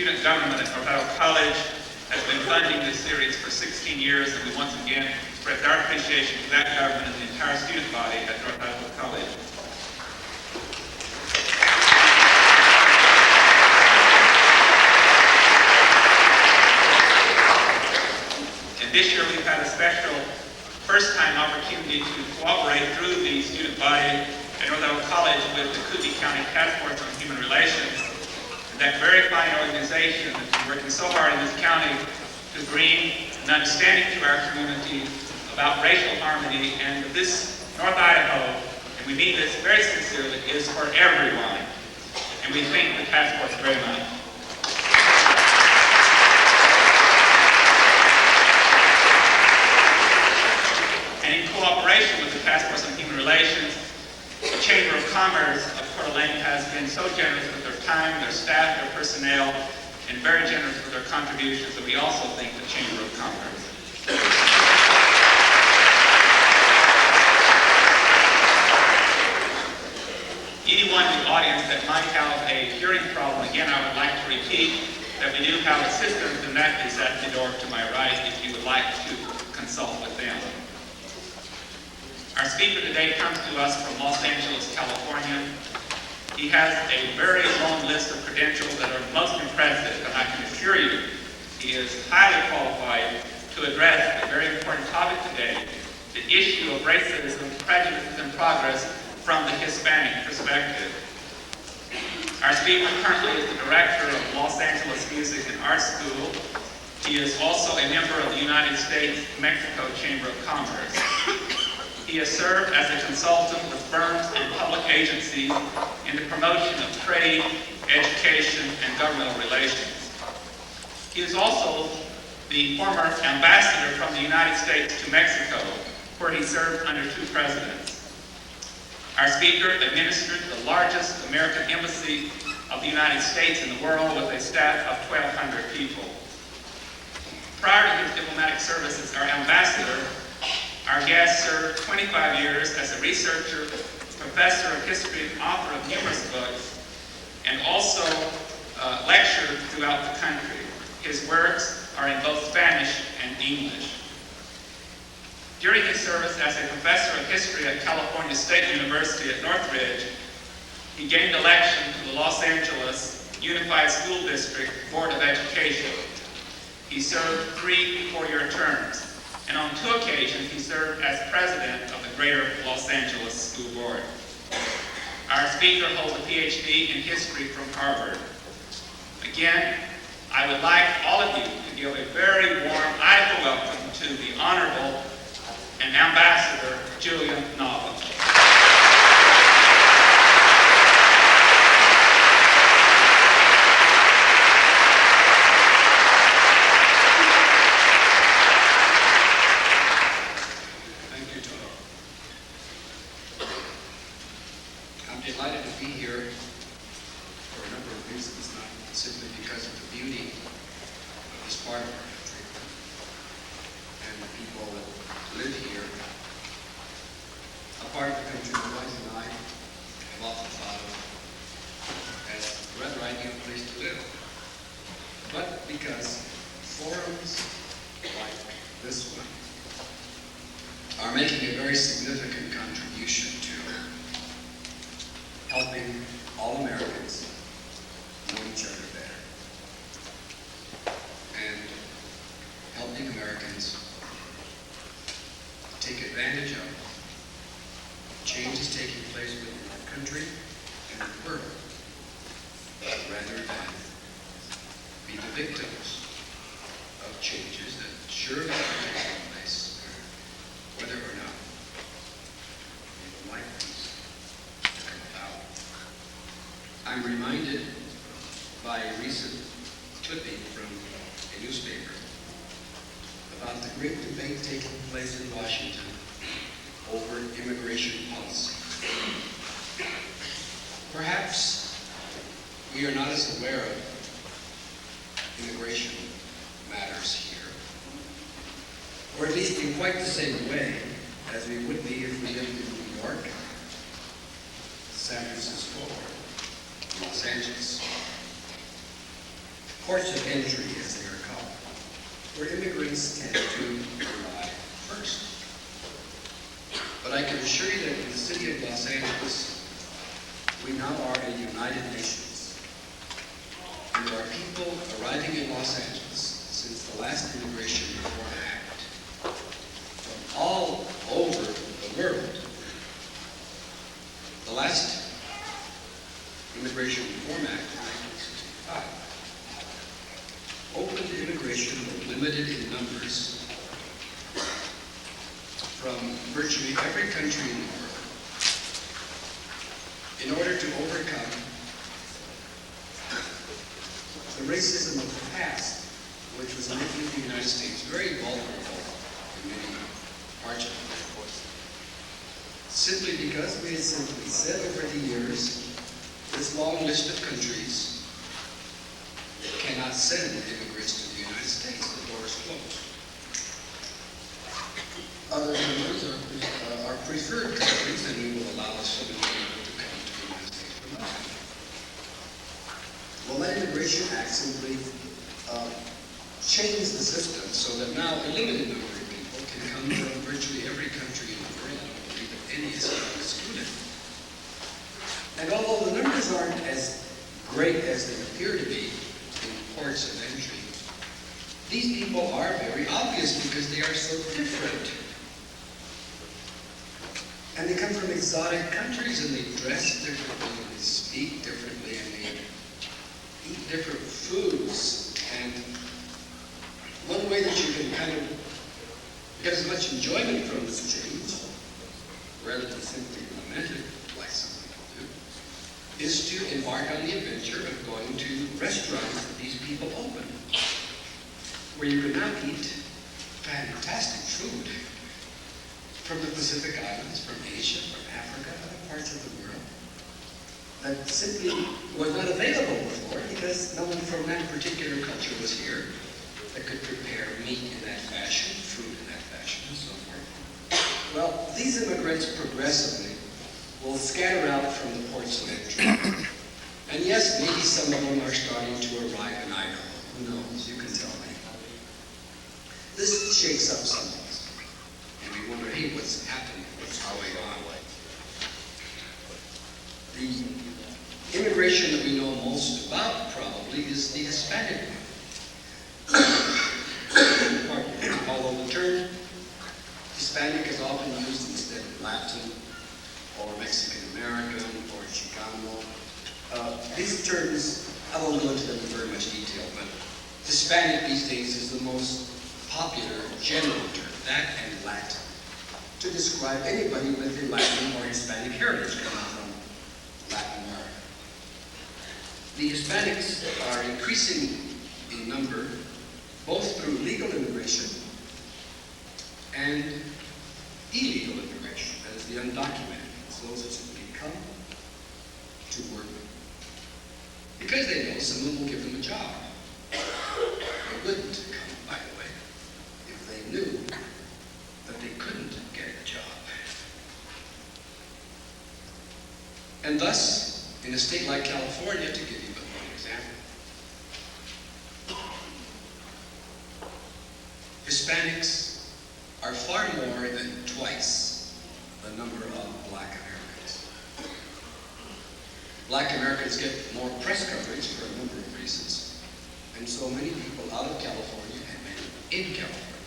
student government at North Idaho College has been funding this series for 16 years, and we once again express our appreciation to that government and the entire student body at North Idaho College. And this year we've had a special first-time opportunity to cooperate through the student body at North Idaho College with the Coogee County Task Force on Human Relations, that very fine organization that's been working so hard in this county to bring an understanding to our community about racial harmony. And this North Idaho, and we mean this very sincerely, is for everyone. And we thank the task force very much. And in cooperation with the Task Force on Human Relations, the Chamber of Commerce of Coeur d'Alene has been so generous with their time, their staff, their personnel, and very generous with their contributions, and we also thank the Chamber of Commerce. Anyone in the audience that might have a hearing problem, again, I would like to repeat that we do have assistants, and that is at the door to my right if you would like to consult with them. Our speaker today comes to us from Los Angeles, California. He has a very long list of credentials that are most impressive, and I can assure you he is highly qualified to address a very important topic today, the issue of racism, prejudices, and progress from the Hispanic perspective. Our speaker currently is the director of Los Angeles Music and Arts School. He is also a member of the United States-Mexico Chamber of Commerce. He has served as a consultant with firms and public agencies in the promotion of trade, education, and governmental relations. He is also the former ambassador from the United States to Mexico, where he served under 2 presidents. Our speaker administered the largest American embassy of the United States in the world with a staff of 1,200 people. Prior to his diplomatic service as our ambassador, our guest served 25 years as a researcher, professor of history, and author of numerous books, and also lectured throughout the country. His works are in both Spanish and English. During his service as a professor of history at California State University at Northridge, he gained election to the Los Angeles Unified School District Board of Education. He served 3 4-year terms. And on 2 occasions, he served as president of the Greater Los Angeles School Board. Our speaker holds a PhD in history from Harvard. Again, I would like all of you to give a very warm Idaho welcome to the Honorable and Ambassador Julian Nava. Delighted to be here for a number of reasons, not simply because of the beauty of this part of our country and the people that live here. A part of the country my wife and I have often thought of as a rather ideal place to live. But because forums like this one are making a very significant contribution to helping all Americans know each other better, and helping Americans take advantage of changes taking place within our country and the world, rather than be the victims of changes that surely are taking place, whether or not we would like these to come about. I'm reminded by a recent clipping from a newspaper about the great debate taking place in Washington over immigration policy. Perhaps we are not as aware of immigration matters here, or at least in quite the same way as we would be if we lived in New York, San Francisco, or Los Angeles. ports of entry, as they are called, where immigrants tend to arrive first. But I can assure you that in the city of Los Angeles, we now are a United Nations. And there are people arriving in Los Angeles since the last Immigration Reform Act from all over the world. The last Immigration Reform Act in 1965 opened immigration but limited in numbers from virtually every country in the world in order to overcome the racism of the past, which was making the United States very vulnerable in many parts of the world. Simply because we had simply said over the years, this long list of countries cannot send immigrants to the United States. The door is closed. Other countries are preferred countries, and we will allow some people to come to the United States from us. Well, that Immigration Act simply changed the system so that now a limited number of people can come from virtually every country in the world. I don't believe that any is excluded. And although the numbers aren't as great as they appear to be in ports of entry, these people are very obvious because they are so different. And they come from exotic countries, and they dress differently, and they speak differently, and they eat different foods. And one way that you can kind of get as much enjoyment from this change, rather than simply lament it like some people do, is to embark on the adventure of going to restaurants that these people open, where you can now eat fantastic food from the Pacific Islands, from Asia, from Africa, other parts of the world, that simply was not available before because no one from that particular culture was here that could prepare meat in that fashion, food in that fashion, and so forth. Well, these immigrants progressively will scatter out from the ports of entry. And yes, maybe some of them are starting to arrive in Idaho. Who knows? You can tell me. This shakes up some things. And we wonder, hey, what's happening? What's going on? The immigration that we know most about probably is the Hispanic one. Although the term Hispanic is often used instead of Latin or Mexican American or Chicano. These terms, I won't go into them in very much detail, but Hispanic these days is the most popular general term, that and Latin, to describe anybody with a Latin or Hispanic heritage coming from Latin America. The Hispanics are increasing in number both through legal immigration and illegal immigration, that is the undocumented, it's those that simply come to work because they know someone will give them a job. They wouldn't come, by the way, if they knew that they couldn't get a job. And thus, in a state like California, to give you but one example, Hispanics are far more than twice the number of Black Americans. Black Americans get more press coverage for a number of reasons, and so many people out of California and many in California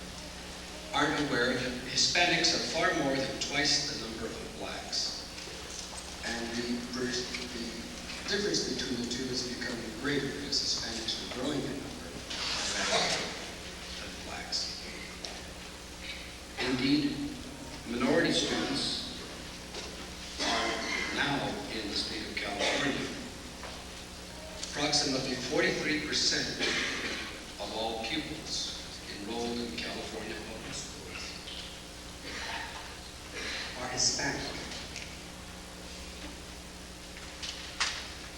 aren't aware that Hispanics are far more than twice the number of Blacks. And the difference between the two is becoming greater as Hispanics are growing in number than Blacks. Indeed, minority students are now in the state of California approximately 43% of all pupils enrolled in California public schools are Hispanic.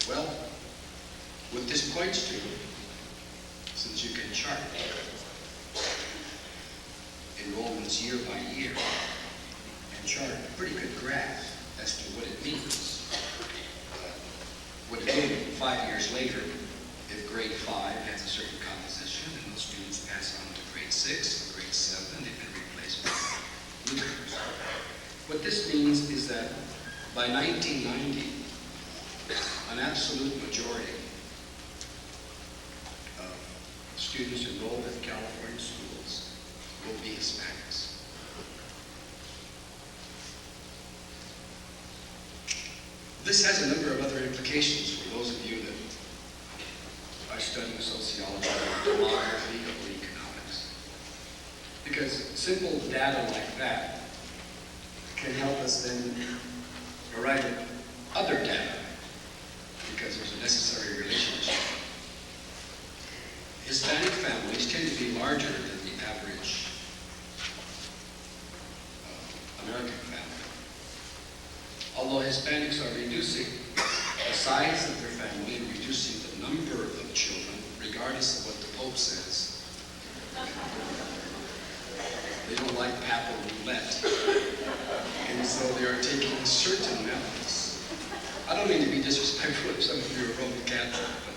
Well, what this points to, since you can chart enrollments year by year and chart a pretty good graph as to what it means. What it means 5 years later if grade 5 has a certain composition, and those students pass on to grade 6 or grade 7. They've been replaced by newcomers. What this means is that by 1990, an absolute majority of students enrolled in California schools will be Hispanics. This has a number of other implications for those of you that are studying sociology, demography, or economics. Because simple data like that can help us then arrive at other data, because there's a necessary relationship. Hispanic families tend to be larger than the average American family. Although Hispanics are reducing the size of their family and reducing the number of children, regardless of what the Pope says. They don't like papal roulette. And so they are taking certain methods. I don't mean to be disrespectful if some of you are Roman Catholic, but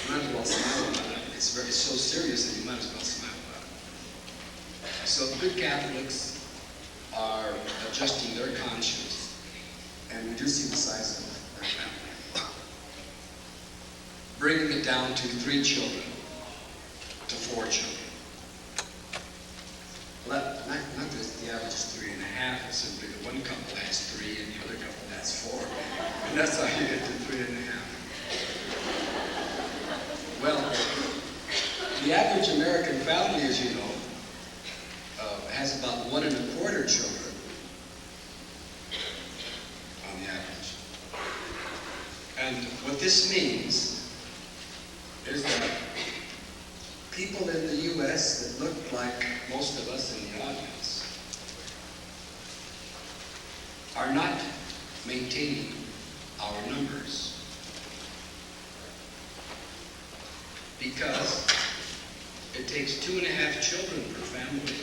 you might as well smile about it. It's so serious that you might as well smile about it. So good Catholics are adjusting their conscience and reducing the size of their family. Bringing it down to 3 children, to 4 children. Well, not that the average is 3.5, it's simply that one couple has 3 and the other couple has 4. And that's how you get to 3.5. Well, the average American family, as you know, has about 1.25 children on the average. And what this means is that people in the U.S. that look like most of us in the audience are not maintaining our numbers because it takes 2.5 children per family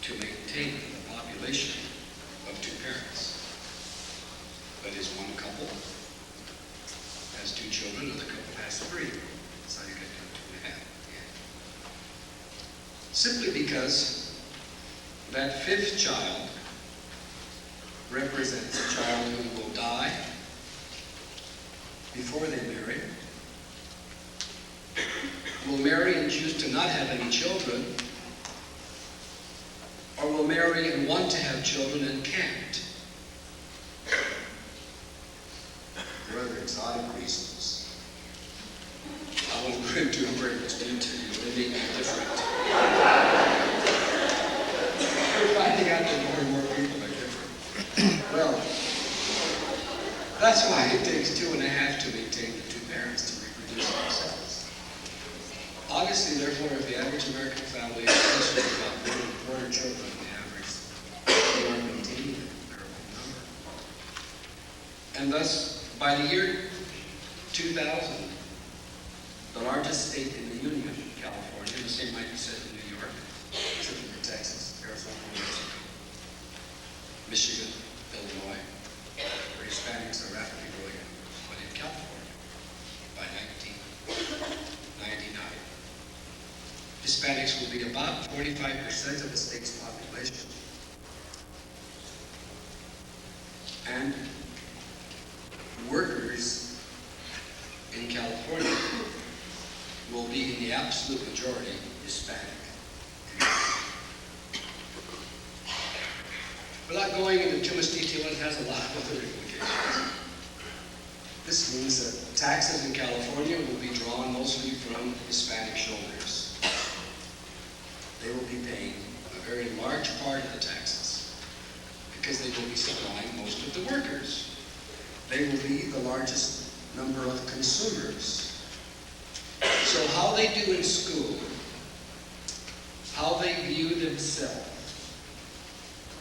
to maintain the population of 2 parents. That is, one couple has 2 children, another couple has 3. That's how you get to 2.5. Yeah. Simply because that 5th child represents a child who will die before they marry, will marry and choose to not have any children, or will marry and want to have children and can't. There are other exotic reasons. I won't go into them very much detail. They may be different. We're finding out that more and more people are different. Well, that's why it takes 2.5 to maintain the 2 parents to reproduce themselves. Obviously, therefore, if the average American family is closer to about 1.25 children on the average, they are maintaining their own number. And thus, by the year 2000, the largest state in the Union, California, the same might be said in New York, except for Texas, Arizona, New Mexico, Michigan, Illinois, where Hispanics are rapidly growing, but in California, by 1999, Hispanics will be about 45% of the state's population. And workers in California will be in the absolute majority Hispanic. Without going into too much detail, it has a lot of other implications. This means that taxes in California will be drawn mostly from Hispanic shoulders. They will be paying a very large part of the taxes because they will be supplying most of the workers. They will be the largest number of consumers. So how they do in school, how they view themselves,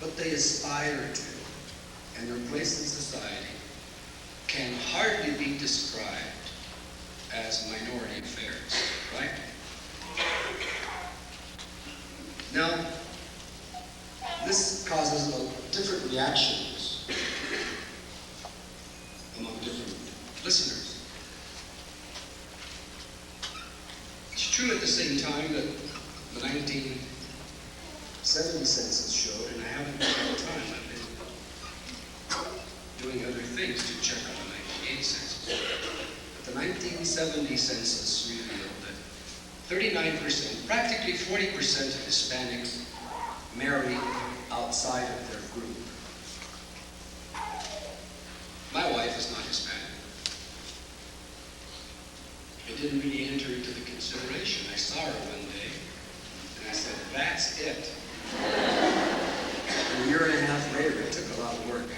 what they aspire to, and their place in society can hardly be described as minority affairs, right? Now, this causes different reactions among different listeners. true at the same time that the 1970 census showed, and I haven't been all the time, I've been doing other things to check on the 1980 census. But the 1970 census revealed that 39%, practically 40% of Hispanics marry outside of their group. My wife is not Hispanic. It didn't really enter into the consideration. I saw her one day, and I said, that's it. A year and a half later, it took a lot of work.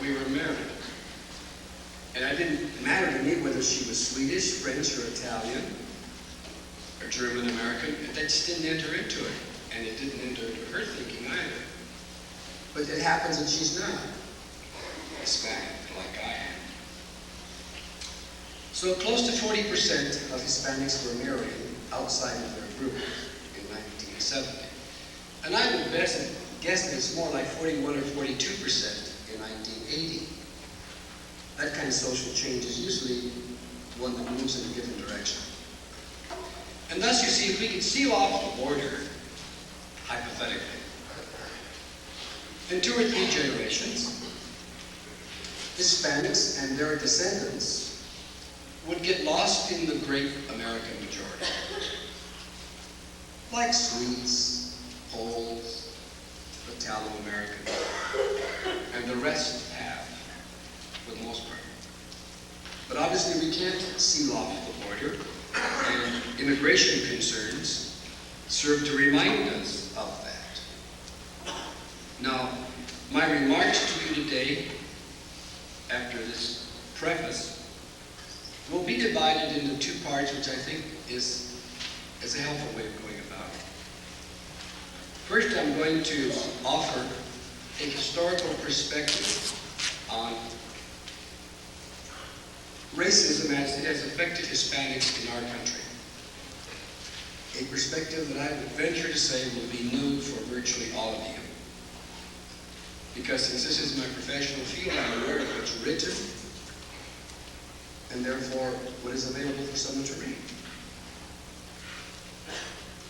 We were married. And it didn't matter to me whether she was Swedish, French, or Italian. Or German American. That just didn't enter into it. And it didn't enter into her thinking either. But it happens that she's not. Hispanic, like I am. So close to 40% of Hispanics were marrying outside of their group in 1970. And I would guess that it's more like 41 or 42% in 1980. That kind of social change is usually one that moves in a given direction. And thus, you see, if we could seal off the border, hypothetically, in 2 or 3 generations, Hispanics and their descendants would get lost in the great American majority. like Swedes, Poles, Italo-Americans, and the rest have, for the most part. but obviously we can't Seal off the border, and immigration concerns serve to remind us of that. Now, my remarks to you today, after this preface, will be divided into 2 parts, which I think is a helpful way of going about it. First, I'm going to offer a historical perspective on racism as it has affected Hispanics in our country. A perspective that I would venture to say will be new for virtually all of you. Because since this is my professional field, I'm aware of what's written, and therefore what is available for someone to read.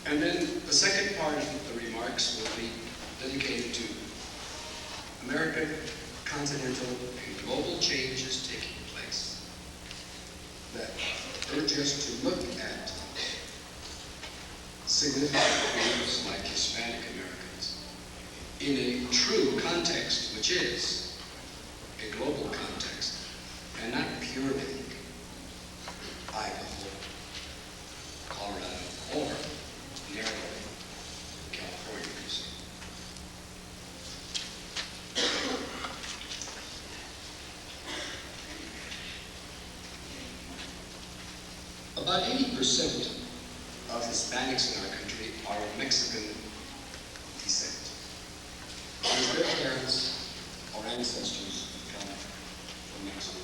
And then the second part of the remarks will be dedicated to American, continental, and global changes taking place that urge us to look at significant groups like Hispanic Americans in a true context, which is a global context, and not purely Idaho, Colorado, or narrowly California, you see. About 80% of Hispanics in our country are of Mexican descent. Because their parents or ancestors come from Mexico.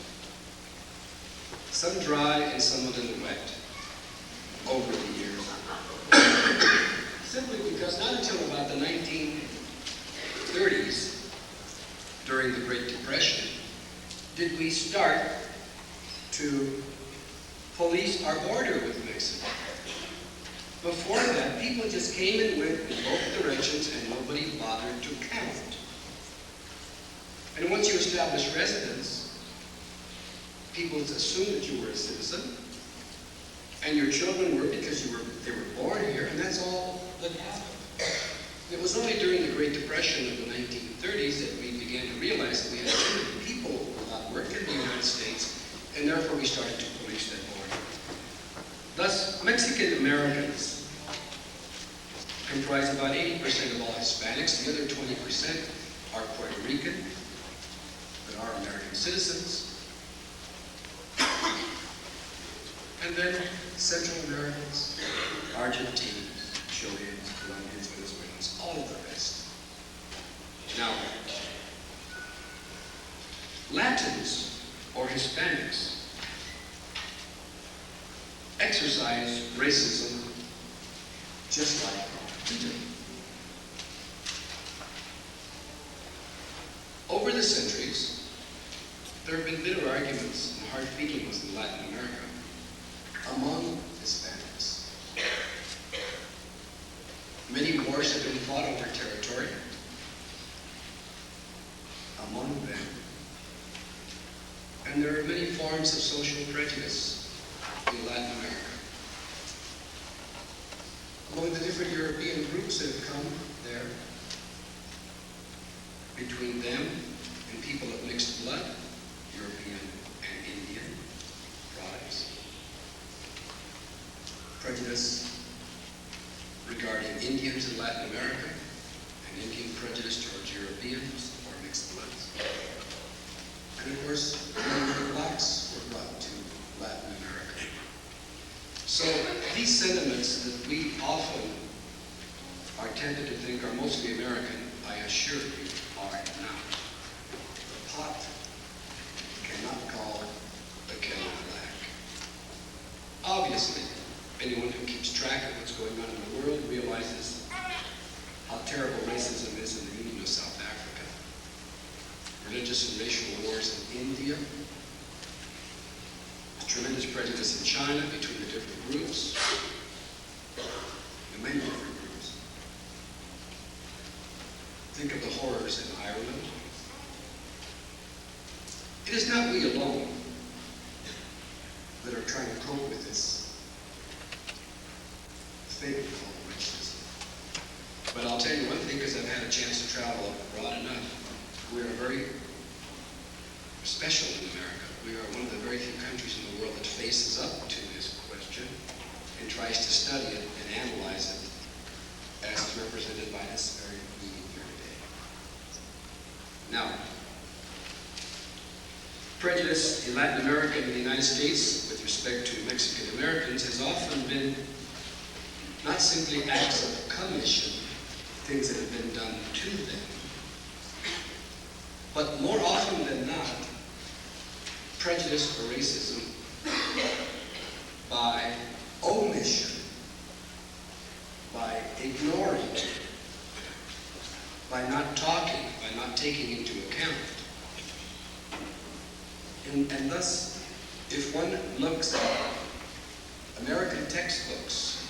Some dry and some a little wet over the years. Simply because not until about the 1930s, during the Great Depression, did we start to police our border with Mexico. Before that, people just came and went in both directions and nobody bothered to count. And once you establish residence, people assumed that you were a citizen, and your children were because they were born here, and that's all that happened. It was only during the Great Depression of the 1930s that we began to realize that we had too many people without work in the United States, and therefore we started to police that border. Thus, Mexican Americans comprise about 80% of all Hispanics. The other 20% are Puerto Rican, that are American citizens. And then Central Americans, Argentines, Chileans, Colombians, Venezuelans, all of the rest. Now, Latins or Hispanics exercise racism just like we do. Over the centuries, there have been bitter arguments and hard feelings in Latin America among Hispanics of their territory. Among them. And there are many forms of social prejudice in Latin America. Among the different European groups that have come there, between them and people of mixed blood, European and Indian products, prejudice regarding Indians in Latin America, and Indian prejudice towards Europeans or mixed bloods. And of course, many blacks were brought to Latin America. So these sentiments that we often are tempted to think are mostly American, I assure you, are not. The pot cannot call the kettle black. Obviously, anyone who keeps track of what's going on in the world realizes how terrible racism is in the Union of South Africa, religious and racial wars in India, tremendous prejudice in China between the different groups, the many different groups. Think of the horrors in Ireland. It is not we alone that are trying to cope with this thing called racism. But I'll tell you one thing, because I've had a chance to travel abroad enough. We are very special in America. We are one of the very few countries in the world that faces up to this question and tries to study it and analyze it as is represented by this very meeting here today. Now, prejudice in Latin America and the United States with respect to Mexican Americans has often been not simply acts of commission, things that have been done to them, but more often than not, prejudice or racism by omission, by ignoring, by not talking, by not taking into account. And thus, if one looks at American textbooks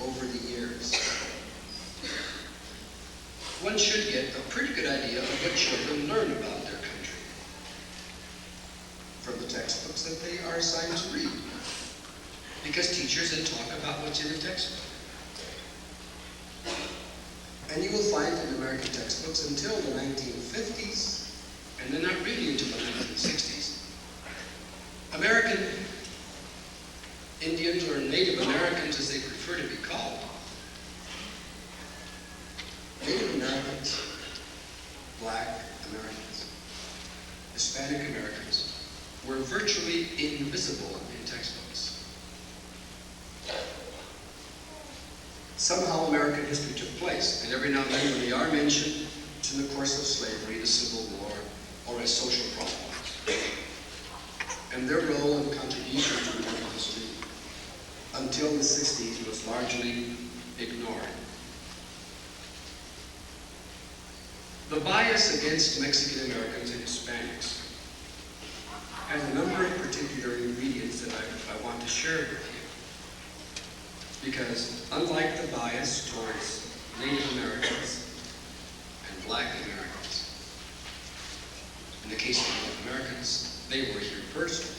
over the years, one should get a pretty good idea of what children learn about their country from the textbooks that they are assigned to read. Because teachers then talk about what's in the textbook. And you will find in American textbooks until the 1950s, and then not really until the 1960s, American Indians, or Native Americans as they prefer to be called, Native Americans, Black Americans, Hispanic Americans were virtually invisible in textbooks. Somehow American history took place, and every now and then when they are mentioned, it's in the course of slavery, the Civil War, or as social problems. And their role and contribution to American history until the 60s was largely ignored. The bias against Mexican Americans and Hispanics has a number of particular ingredients that I want to share with you. Because unlike the bias towards Native Americans and Black Americans, in the case of Native Americans, they were here first.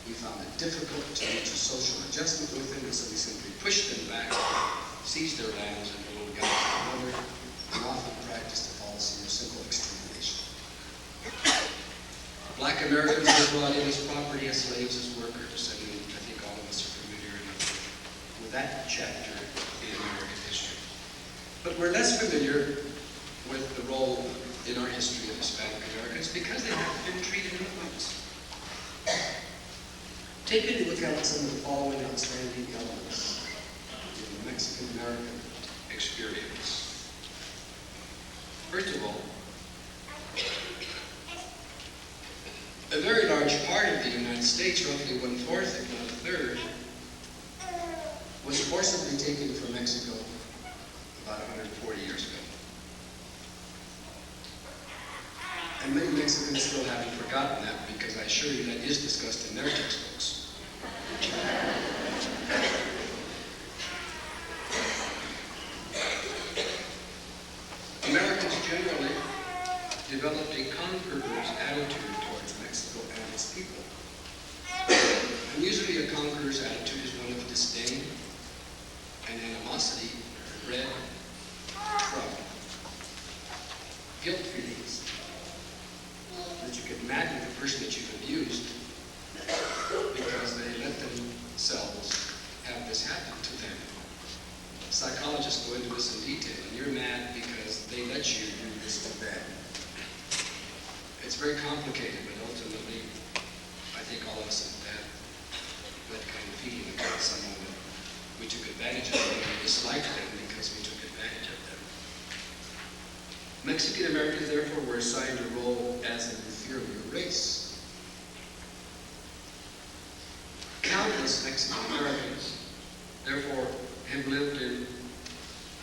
We found it difficult to reach a social adjustment with them, and so we simply pushed them back, seized their lands under one government or another, and often practiced the policy of simple extermination. Black Americans were brought in as property, as slaves, as workers. I mean, I think all of us are familiar enough with that chapter in American history. But we're less familiar with the role in our history of Hispanic Americans because they haven't been treated in whites. Take into account some of the following outstanding elements in the Mexican American experience. First of all, a very large part of the United States, roughly 1/4, if not 1/3, was forcibly taken from Mexico about 140 years ago. And many Mexicans still haven't forgotten that, because I assure you that is discussed in their textbooks. into this in detail, and you're mad because they let you do this to them. It's very complicated, but ultimately, I think all of us have had that kind of feeling about someone that we took advantage of them and we disliked them because we took advantage of them. Mexican Americans, therefore, were assigned a role as an inferior race. Countless Mexican Americans, therefore, have lived in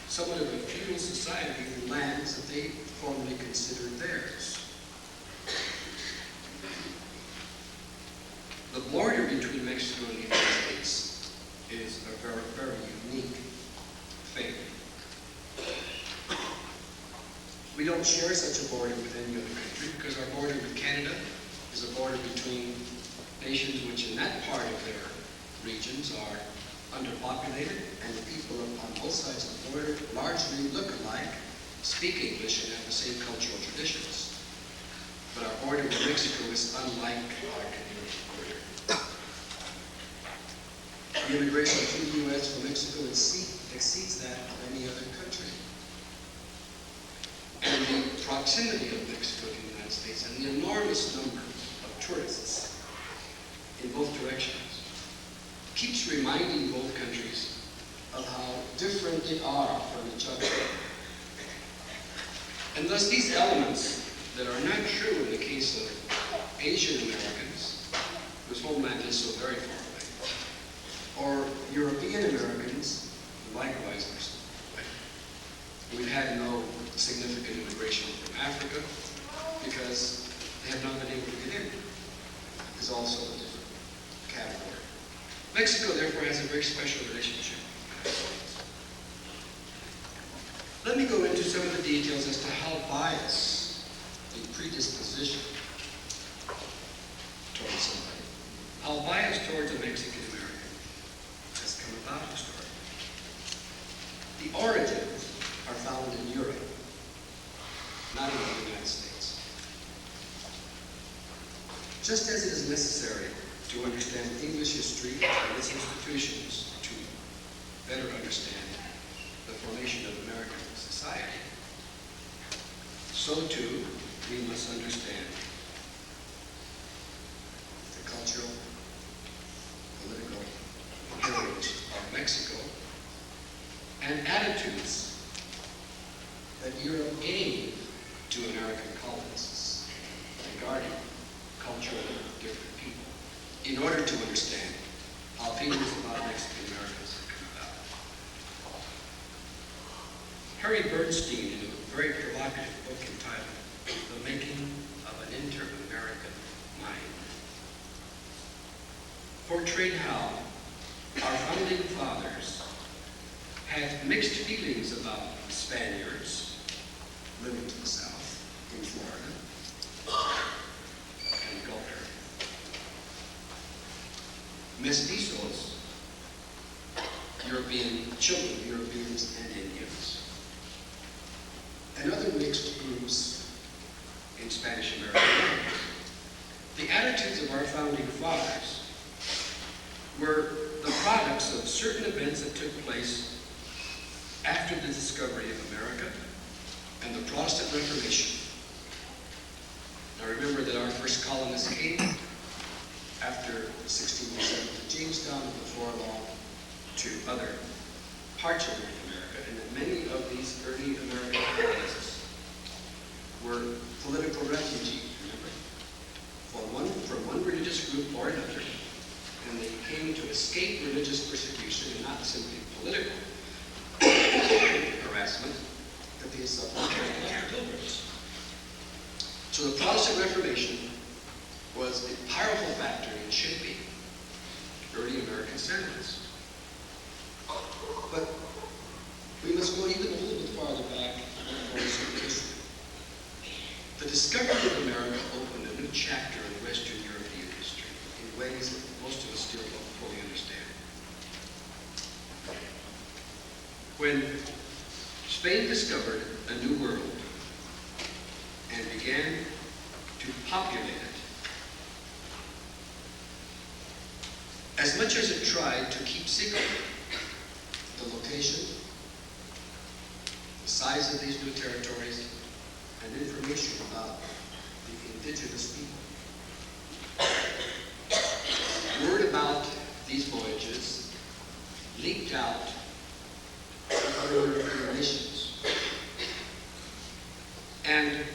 somewhat of a feudal society in lands that they formerly considered theirs. The border between Mexico and the United States is a very, very unique thing. We don't share such a border with any other country because our border with Canada is a border between nations which in that part of their regions are underpopulated, and the people on both sides of the border largely look alike, speak English, and have the same cultural traditions. But our border with Mexico is unlike our Canadian border. The immigration to the U.S. from Mexico exceeds that of any other country. And the proximity of Mexico to the United States and the enormous number of tourists in both directions keeps reminding both countries of how different they are from each other. And thus these elements that are not true in the case of Asian Americans, whose homeland is so very far away, or European Americans, who likewise are so far away. We've had no significant immigration from Africa because they have not been able to get in. It's also a different category. Mexico, therefore, has a very special relationship. Let me go into some of the details as to how bias, the predisposition towards somebody, how bias towards a Mexican American has come about historically. The origins are found in Europe, not in the United States. Just as it is necessary to understand English history and its institutions to better understand the formation of American society, so too we must understand the cultural, political heritage of Mexico and attitudes that Europe gave to American colonists regarding culturally different people, in order to understand how feelings about Mexican Americans have come about. Harry Bernstein, in a very provocative book entitled The Making of an Inter-American Mind, portrayed how our founding fathers had mixed feelings about Spaniards living to the south in Florida and Gulf area. Mestizos, European children, Europeans and Indians, and other mixed groups in Spanish America. The attitudes of our founding fathers were the products of certain events that took place after the discovery of America and the Protestant Reformation. Now remember that our first colonists came after 1607 to Jamestown and before long to other parts of North America, and that many of these early American colonists were political refugees, remember? From one religious group or another, and they came to escape religious persecution and not simply political harassment that they suffered as pilgrims. So the Protestant Reformation was a powerful factor in shaping early American sentiments. But we must go even a little bit farther back for certain history. The discovery of America opened a new chapter in Western European history in ways that most of us still don't fully understand. When Spain discovered a new world and began to populate it, as much as it tried to keep secret the location, size of these new territories, and information about the indigenous people. Word about these voyages leaked out to other European nations. And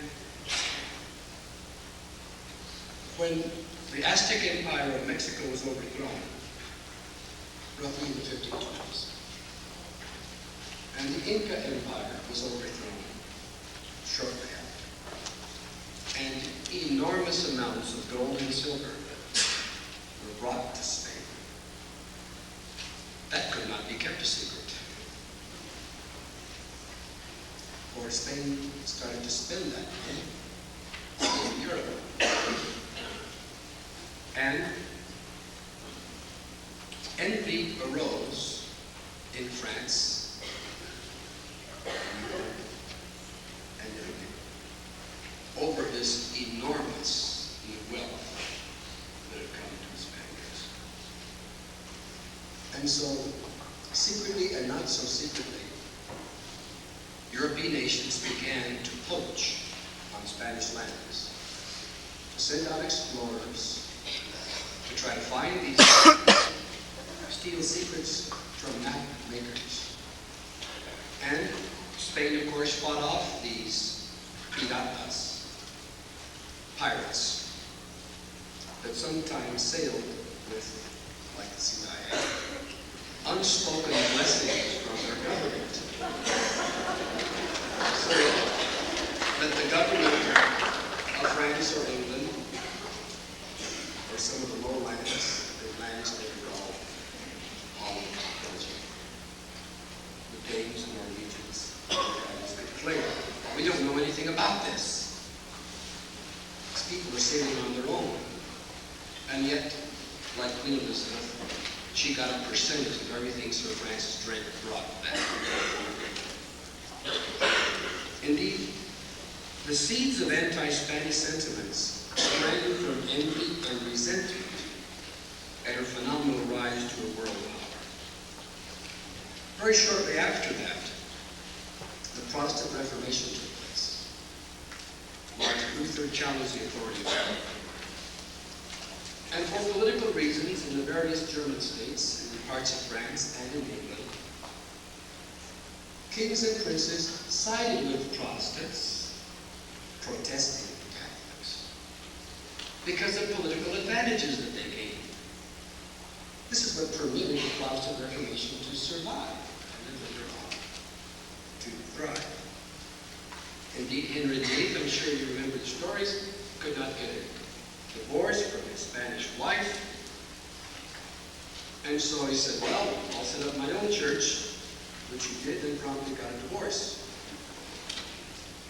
when the Aztec Empire of Mexico was overthrown, roughly in the 1520s, and the Inca Empire was overthrown shortly after, and enormous amounts of gold and silver were brought to Spain. That could not be kept a secret. For Spain started to spend that money in Europe. And envy arose in France and Italy over this enormous wealth that had come to the Spaniards. And so, secretly and not so secretly, European nations began to poach on Spanish lands, to send out explorers to try to find these steal secrets from map makers. And Spain, of course, fought off these piratas, pirates, that sometimes sailed with, like the CIA, unspoken blessings from their government. So that the government of France or England, or some of the lowlands, the lands they were called Holland, Belgium, the Danes and Norwegians, they declared, we don't know anything about this. These people are sailing on their own. And yet, like Queen Elizabeth, she got a percentage of everything Sir Francis Drake brought back. Indeed, the seeds of anti-Spanish sentiments sprang from envy and resentment at her phenomenal rise to a world power. Very shortly after that, the Protestant Reformation took place. Martin Luther challenged the authority of God. And for political reasons, in the various German states, and in parts of France and in England, kings and princes sided with Protestants, protesting Catholics, because of political advantages that they gained. This is what permitted the Protestant Reformation to survive, and then later on to thrive. Indeed, Henry VIII, I'm sure you remember the stories, could not get a divorce from his Spanish wife. And so he said, well, I'll set up my own church, which he did, then promptly got a divorce.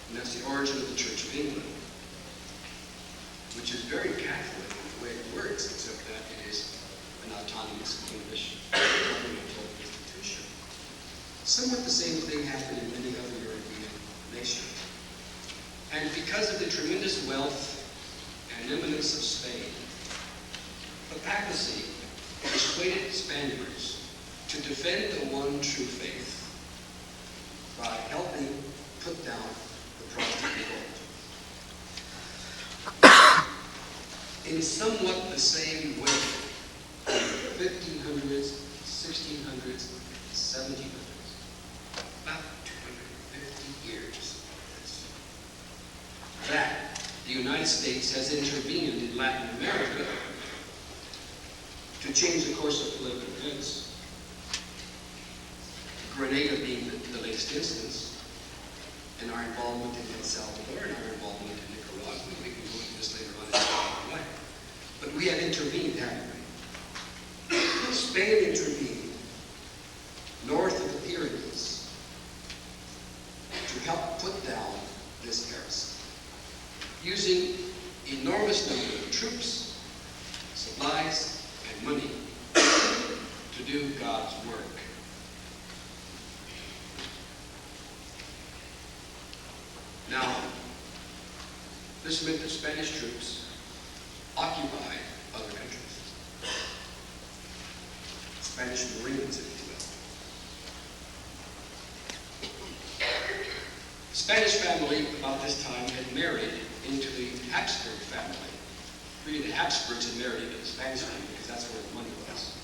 And that's the origin of the Church of England, which is very Catholic in the way it works, except that it is an autonomous English governmental institution. Somewhat the same thing happened in many other European nations. And because of the tremendous wealth and eminence of Spain, the papacy persuaded Spaniards to defend the one true faith by helping put down the Protestant revolt. In somewhat the same way, in the 1500s, 1600s, 1700s, about 250 years of this, that the United States has intervened in Latin America to change the course of political events. Grenada being the latest instance, and our involvement in El Salvador and our involvement in Nicaragua. We can go into this later on in the life. But we have intervened, haven't we? Spain intervened north of the Pyrenees to help put down this heresy, using enormous numbers of troops, supplies, and money to do God's work. Now, this meant that Spanish troops occupied other countries. Spanish Marines, if you will. probably about this time had married into the Habsburg family. Really, the Habsburgs had married into the Spanish family because that's where the money was.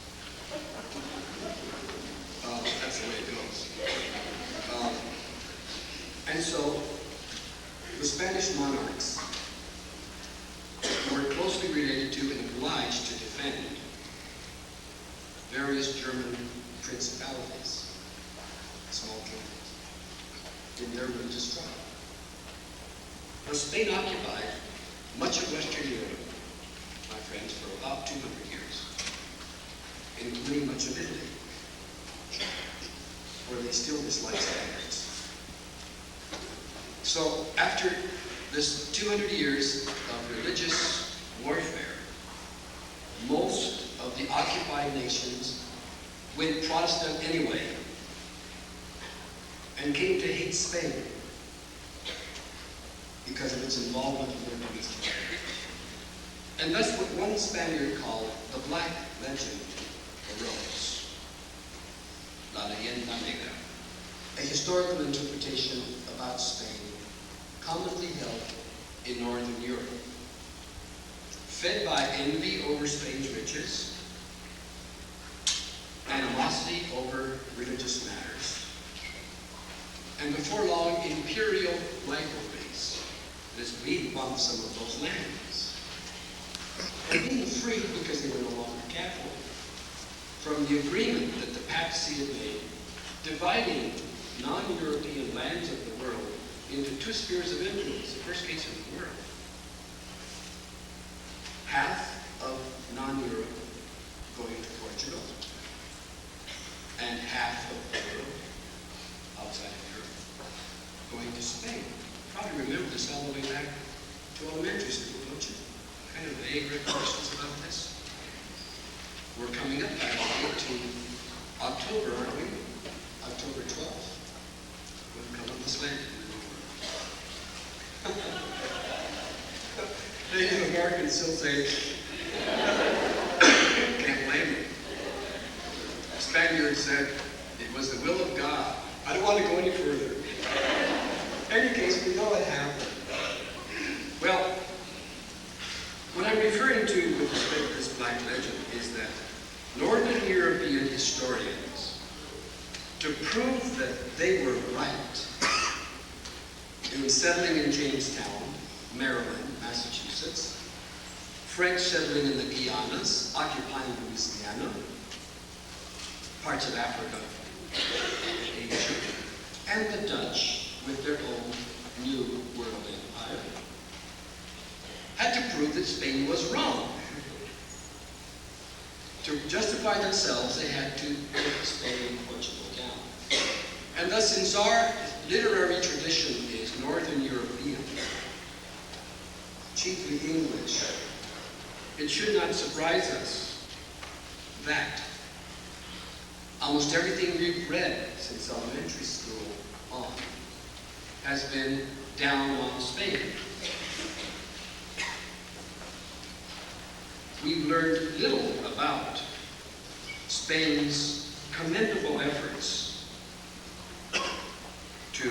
That's the way it goes. And so, the Spanish monarchs were closely related to and obliged to defend various German principalities, small kingdoms, in their religious struggle. Now, Spain occupied much of Western Europe, my friends, for about 200 years, including much of Italy, where they still dislike Spaniards. So, after this 200 years of religious warfare, most of the occupied nations went Protestant anyway and came to hate Spain because of its involvement in their domestic affairs. And thus what one Spaniard called the Black Legend arose. La Leyenda Negra, a historical interpretation about Spain commonly held in Northern Europe, fed by envy over Spain's riches, animosity over religious matters, and before long, imperial rivalries, as we want some of those lands. And being freed because they were no longer Catholic from the agreement that the papacy had made, dividing non-European lands of the world into two spheres of influence, the first case in the world. Half of non-Europe going to Portugal, and half of the world outside of Europe going to Spain. You probably remember this all the way back to elementary school, don't you? Kind of vague recollections about this. We're coming up, by the way, to October, aren't we? October 12th. When Columbus landed. Native Americans still say, can't blame them. Spaniards said it was the will of God. I don't want to go any further. In any case, we know it happened. Well, what I'm referring to with respect to this Black Legend is that Northern European historians, to prove that they were right in settling in Jamestown, Maryland, Massachusetts, French settling in the Guianas, occupying Louisiana, parts of Africa and Asia, and the Dutch with their own new world empire, had to prove that Spain was wrong. To justify themselves, they had to put Spain and Portugal down. And thus, since our literary tradition is Northern European, chiefly English, it should not surprise us that almost everything we've read since elementary school on has been down on Spain. We've learned little about Spain's commendable efforts to,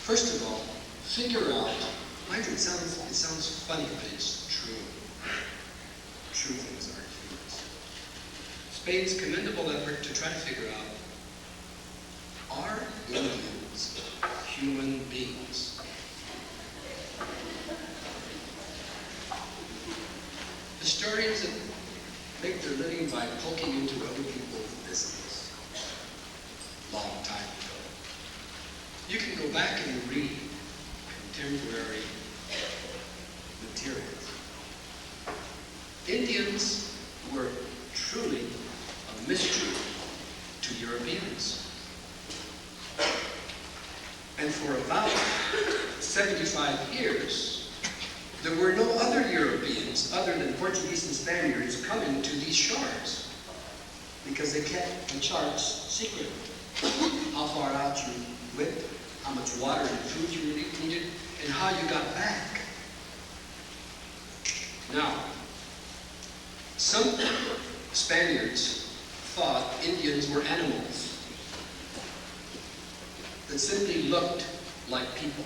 first of all, figure out, mind you, it sounds funny, but it's true. True things are humorous. Spain's commendable effort to try to figure out, are Indians human beings? Historians that make their living by poking into other people's business. Long time ago. You can go back and read contemporary materials. Indians were truly a mystery to Europeans. And for about 75 years, there were no other Europeans other than Portuguese and Spaniards coming to these shores because they kept the charts secret. How far out you went, how much water and food you really needed, and how you got back. Now, some Spaniards thought Indians were animals that simply looked like people.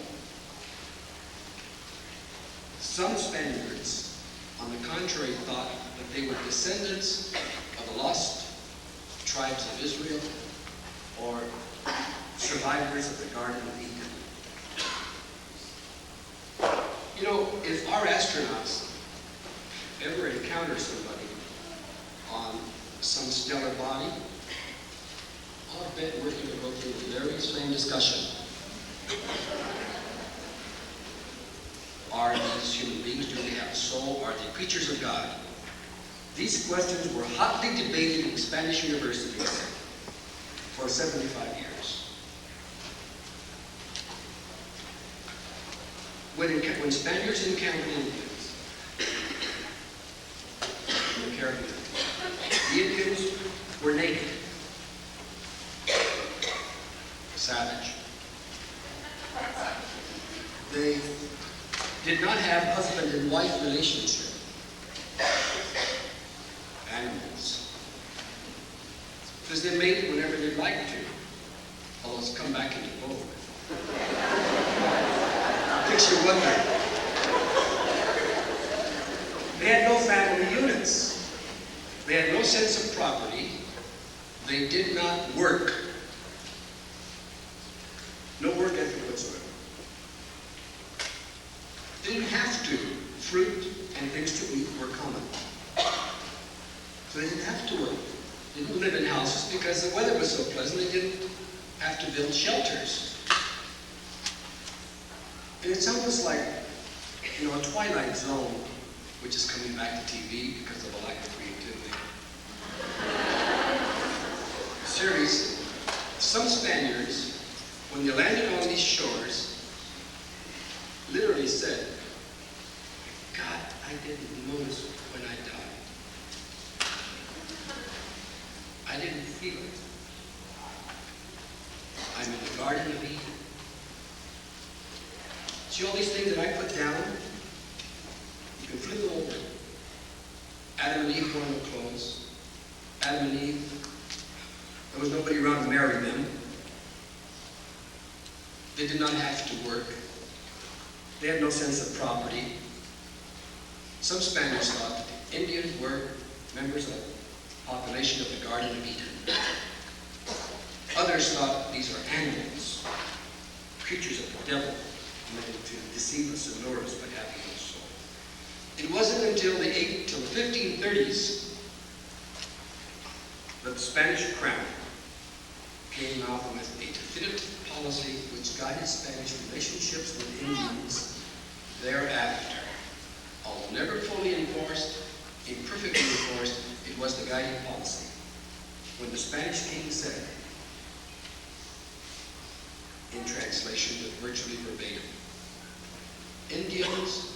Some Spaniards, on the contrary, thought that they were descendants of the lost tribes of Israel or survivors of the Garden of Eden. You know, if our astronauts ever encounter somebody on some stellar body, I'll bet we're going to go through the very same discussion. Are these human beings? Do they have a soul? Are they creatures of God? These questions were hotly debated in Spanish universities for 75 years. When Spaniards encountered Indians in the Caribbean, the Indians were naked, savage. They did not have husband and wife relationship. Animals. Because they mated whenever they'd like to. Although it's come back into vogue. Makes you wonder. They had no family units. They had no sense of property. They did not work. No work ethic whatsoever. They didn't have to. Fruit and things to eat were common. So they didn't have to work. They didn't live in houses because the weather was so pleasant they didn't have to build shelters. And it's almost like, you know, a Twilight Zone, which is coming back to TV because of a lack of creativity. Series, some Spaniards, when they landed on these shores, literally said, God, I didn't notice when I died. I didn't feel it. I'm in the Garden of Eden. See all these things that I put down? You can flip them over. Adam and Eve wore no clothes. Adam and Eve, there was nobody around to marry them. They did not have to work. They had no sense of property. Some Spaniards thought that the Indians were members of the population of the Garden of Eden. Others thought these are animals, creatures of the devil, meant to deceive us and lure us by having no soul. It wasn't until the 1530s that the Spanish crown came out with a definitive policy which guided Spanish relationships with Indians thereafter. Although never fully enforced, imperfectly enforced, it was the guiding policy. When the Spanish king said, in translation but virtually verbatim, Indians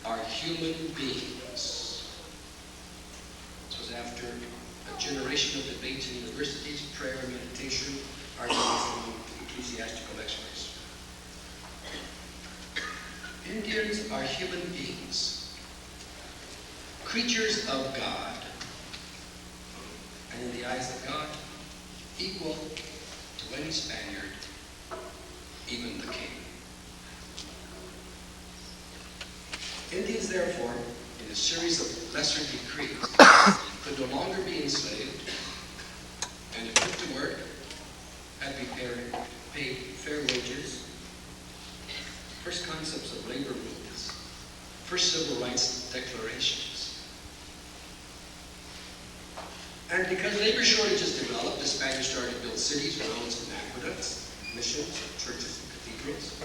are human beings. This was after a generation of debates in universities, prayer and meditation, arguments among ecclesiastical experts. Indians are human beings, creatures of God, and in the eyes of God, equal to any Spaniard, even the king. Indians, therefore, in a series of lesser decrees, could no longer be enslaved, and if put to work, had to be paid fair wages. First concepts of labor movements, first civil rights declarations. And because labor shortages developed, the Spaniards started to build cities, roads, and aqueducts, missions, churches, and cathedrals.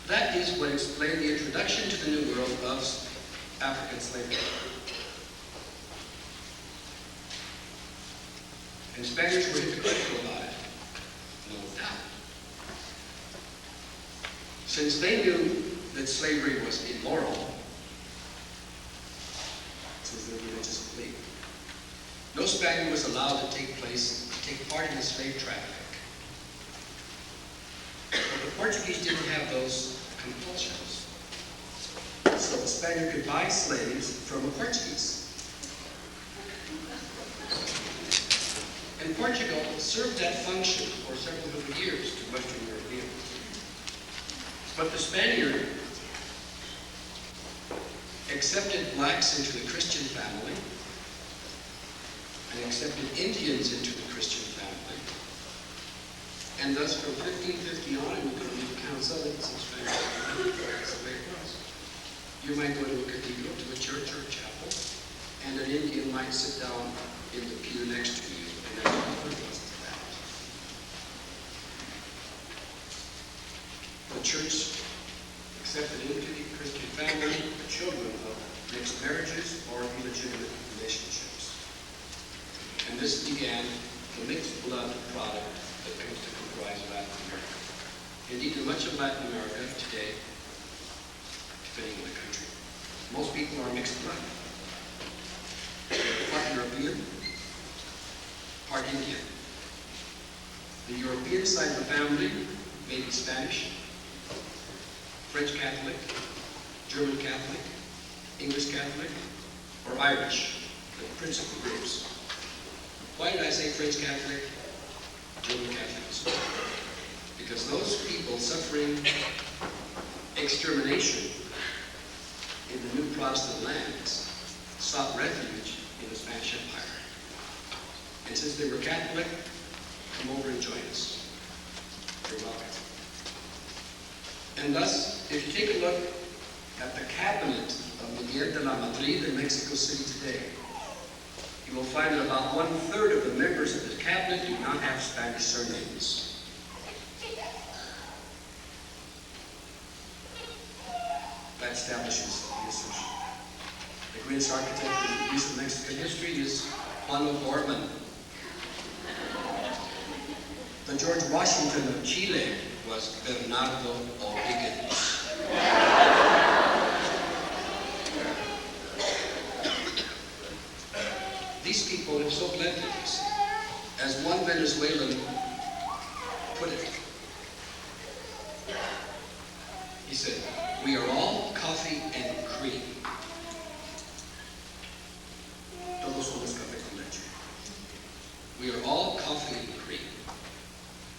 That is what explained the introduction to the New World of African slavery. And Spaniards were hypocritical about it, no doubt. Since they knew that slavery was immoral, this was their religious belief, no Spaniard was allowed to take part in the slave traffic. But the Portuguese didn't have those compulsions. So the Spaniard could buy slaves from a Portuguese. And Portugal served that function for several hundred years to Western Europeans. But the Spaniard accepted blacks into the Christian family and accepted Indians into the Christian family. And thus from 1550 on, and you can read accounts of it, since that's the way it was. You might go to a cathedral, to a church or a chapel, and an Indian might sit down in the pew next to you, and that's what it was about. The church accepted into the Christian family the children of mixed marriages or illegitimate relationships. And this began the mixed blood product that comes to comprise Latin America. Indeed, in much of Latin America today, depending on the country, most people are mixed blood. Part European, part Indian. The European side of the family may be Spanish, French Catholic, German Catholic, English Catholic, or Irish, the principal groups. Why did I say French Catholic, German Catholic as well? Because those people suffering extermination in the new Protestant lands sought refuge in the Spanish Empire. And since they were Catholic, come over and join us. You're welcome. And thus, if you take a look at the cabinet of Miguel de la Madrid in Mexico City today, you will find that about 1/3 of the members of the cabinet do not have Spanish surnames. That establishes the assumption. The greatest architect in recent Mexican history is Juan O'Gorman. The George Washington of Chile was Bernardo O'Higgins. These people have so blended, you see. As one Venezuelan put it, he said, "We are all coffee and cream. Todos somos café con leche. We are all coffee and cream.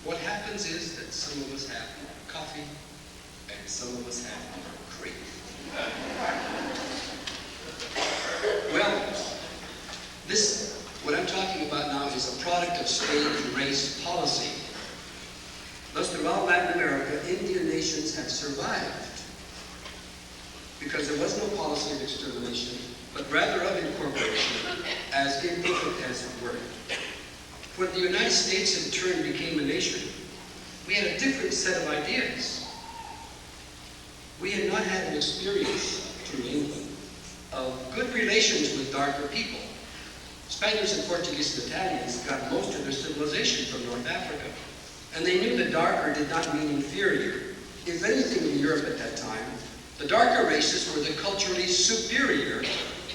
What happens is that some of us have coffee and some of us have cream." Well, what I'm talking about now is a product of state and race policy. Thus, throughout Latin America, Indian nations have survived because there was no policy of extermination, but rather of incorporation, as imperfect as it were. When the United States in turn became a nation, we had a different set of ideas. We had not had an experience through England of good relations with darker people. Spaniards and Portuguese and Italians got most of their civilization from North Africa, and they knew the darker did not mean inferior. If anything in Europe at that time, the darker races were the culturally superior,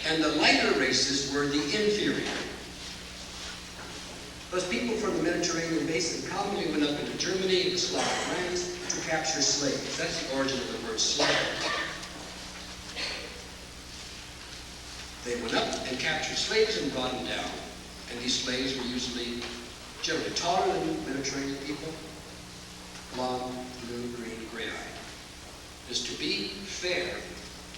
and the lighter races were the inferior. Those people from the Mediterranean basin commonly went up into Germany and the Slavic lands to capture slaves. That's the origin of the word slave. They went up and captured slaves and brought them down. And these slaves were usually generally taller than Mediterranean people, blonde, blue, green, gray-eyed. This to be fair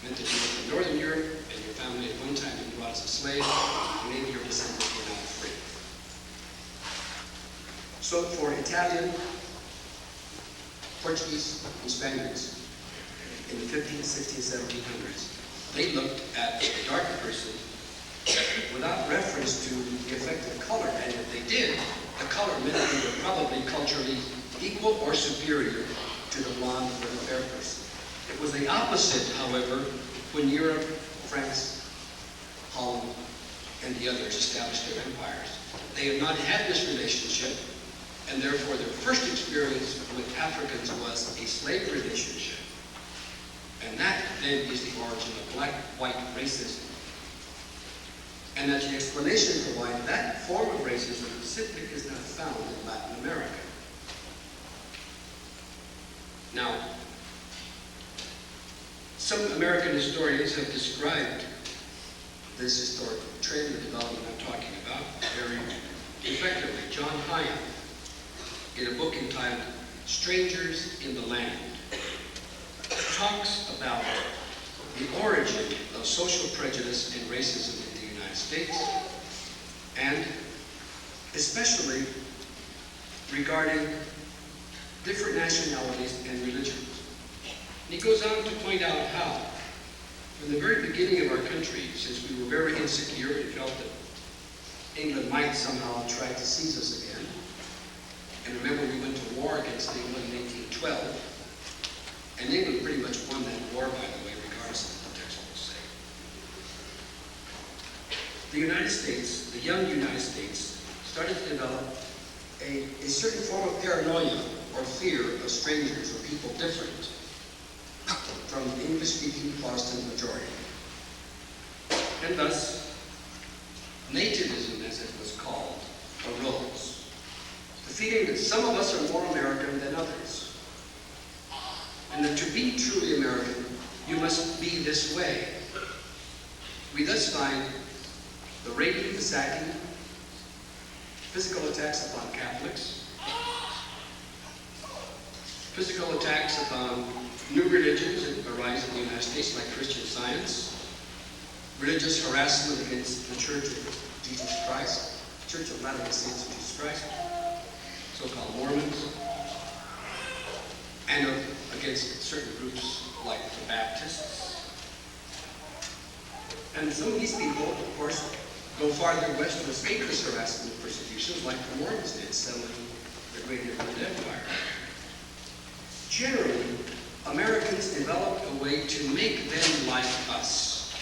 meant that you were from Northern Europe and your family at one time had been brought as a slave, and maybe your descendants came out free. So for Italian, Portuguese, and Spaniards in the 15th, 16th, 1700s, they looked at the darker person without reference to the effect of color, and if they did, the color meant they were probably culturally equal or superior to the blonde or the fair person. It was the opposite, however, when Europe, France, Holland, and the others established their empires. They had not had this relationship, and therefore their first experience with Africans was a slave relationship. And that then is the origin of black-white racism. And that the explanation for why that form of racism simply is not found in Latin America. Now, some American historians have described this historical trend, the development I'm talking about, very effectively John Hine in a book entitled Strangers in the Land, talks about the origin of social prejudice and racism in the United States, and especially regarding different nationalities and religions. And he goes on to point out how, from the very beginning of our country, since we were very insecure and felt that England might somehow try to seize us again, and remember we went to war against England in 1812, and England pretty much won that war, by the way, regardless of what the text will say. The United States, the young United States, started to develop a certain form of paranoia or fear of strangers or people different from the English-speaking Protestant majority. And thus, nativism, as it was called, arose. The feeling that some of us are more American than others. And that to be truly American, you must be this way. We thus find the raping, the sacking, physical attacks upon Catholics, physical attacks upon new religions that arise in the United States, like Christian Science, religious harassment against the Church of Jesus Christ, Church of Latter-day Saints of Jesus Christ, so-called Mormons, and against certain groups like the Baptists. And some of these people, of course, go farther west to escape this harassment and persecutions, like the Mormons did, settling the Great Inland Empire. Generally, Americans developed a way to make them like us,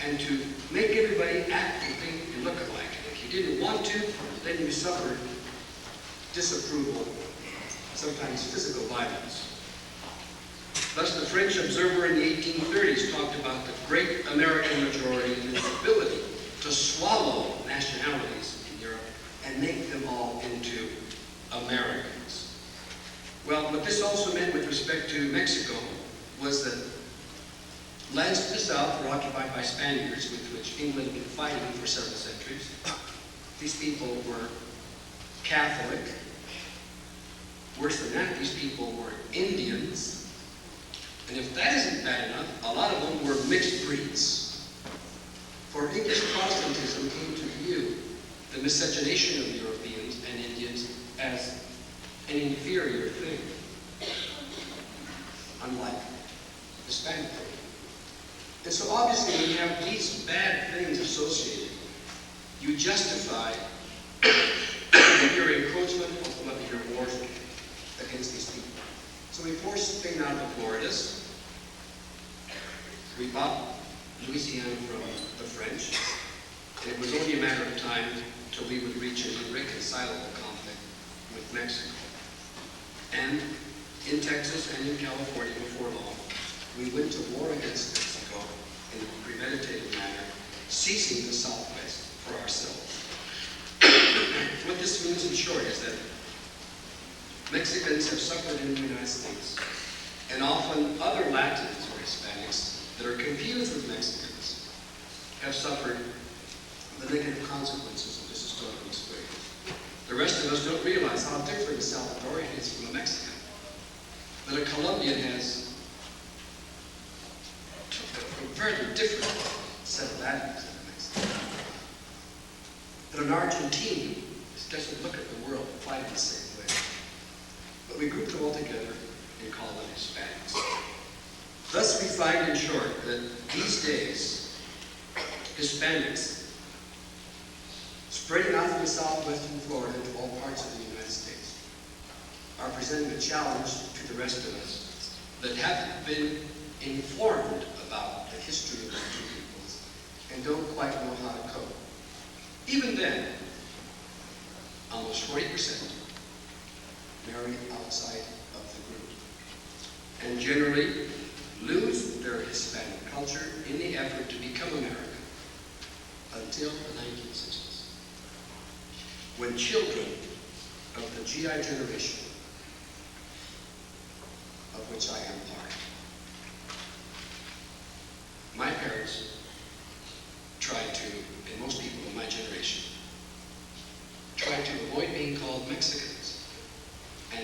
and to make everybody act and think and look alike. And if you didn't want to, then you suffered disapproval, sometimes physical violence. Thus, the French observer in the 1830s talked about the great American majority and its ability to swallow nationalities in Europe and make them all into Americans. Well, what this also meant with respect to Mexico was that lands to the south were occupied by Spaniards, with which England had been fighting for several centuries. These people were Catholic. Worse than that, these people were Indians. And if that isn't bad enough, a lot of them were mixed breeds. For English Protestantism came to view the miscegenation of Europeans and Indians as an inferior thing, unlike the Spanish people. And so obviously when you have these bad things associated, you justify your encroachment, ultimately your wars against these people. So we forced Spain out of the Floridas. We bought Louisiana from the French. And it was only a matter of time till we would reach an irreconcilable conflict with Mexico. And in Texas and in California before long, we went to war against Mexico in a premeditated manner, seizing the Southwest for ourselves. What this means in short is that Mexicans have suffered in the United States, and often other Latins or Hispanics that are confused with Mexicans have suffered the negative consequences of this historical experience. The rest of us don't realize how different a Salvadorian is from a Mexican. That a Colombian has a very different set of values than a Mexican. That an Argentine doesn't look at the world quite in the same way. But we group them all together and call them Hispanics. Thus we find, in short, that these days, Hispanics, spreading out from southwestern Florida to all parts of the United States, are presenting a challenge to the rest of us that haven't been informed about the history of the two peoples and don't quite know how to cope. Even then, almost 40% marry outside of the group, and generally lose their Hispanic culture in the effort to become American until the 1960s, when children of the GI generation, of which I am part, my parents tried to, and most people of my generation,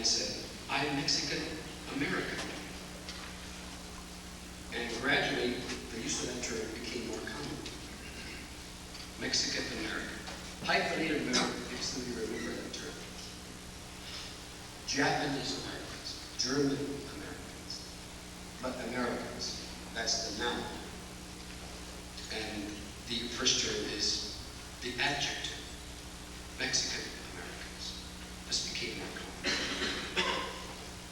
man said, I'm Mexican American. And gradually, the use of that term became more common. Mexican American. Hyphenated American, if some of you remember that term. Japanese Americans, German Americans, but Americans, that's the noun. And the first term is the adjective, Mexican Americans. This became more common.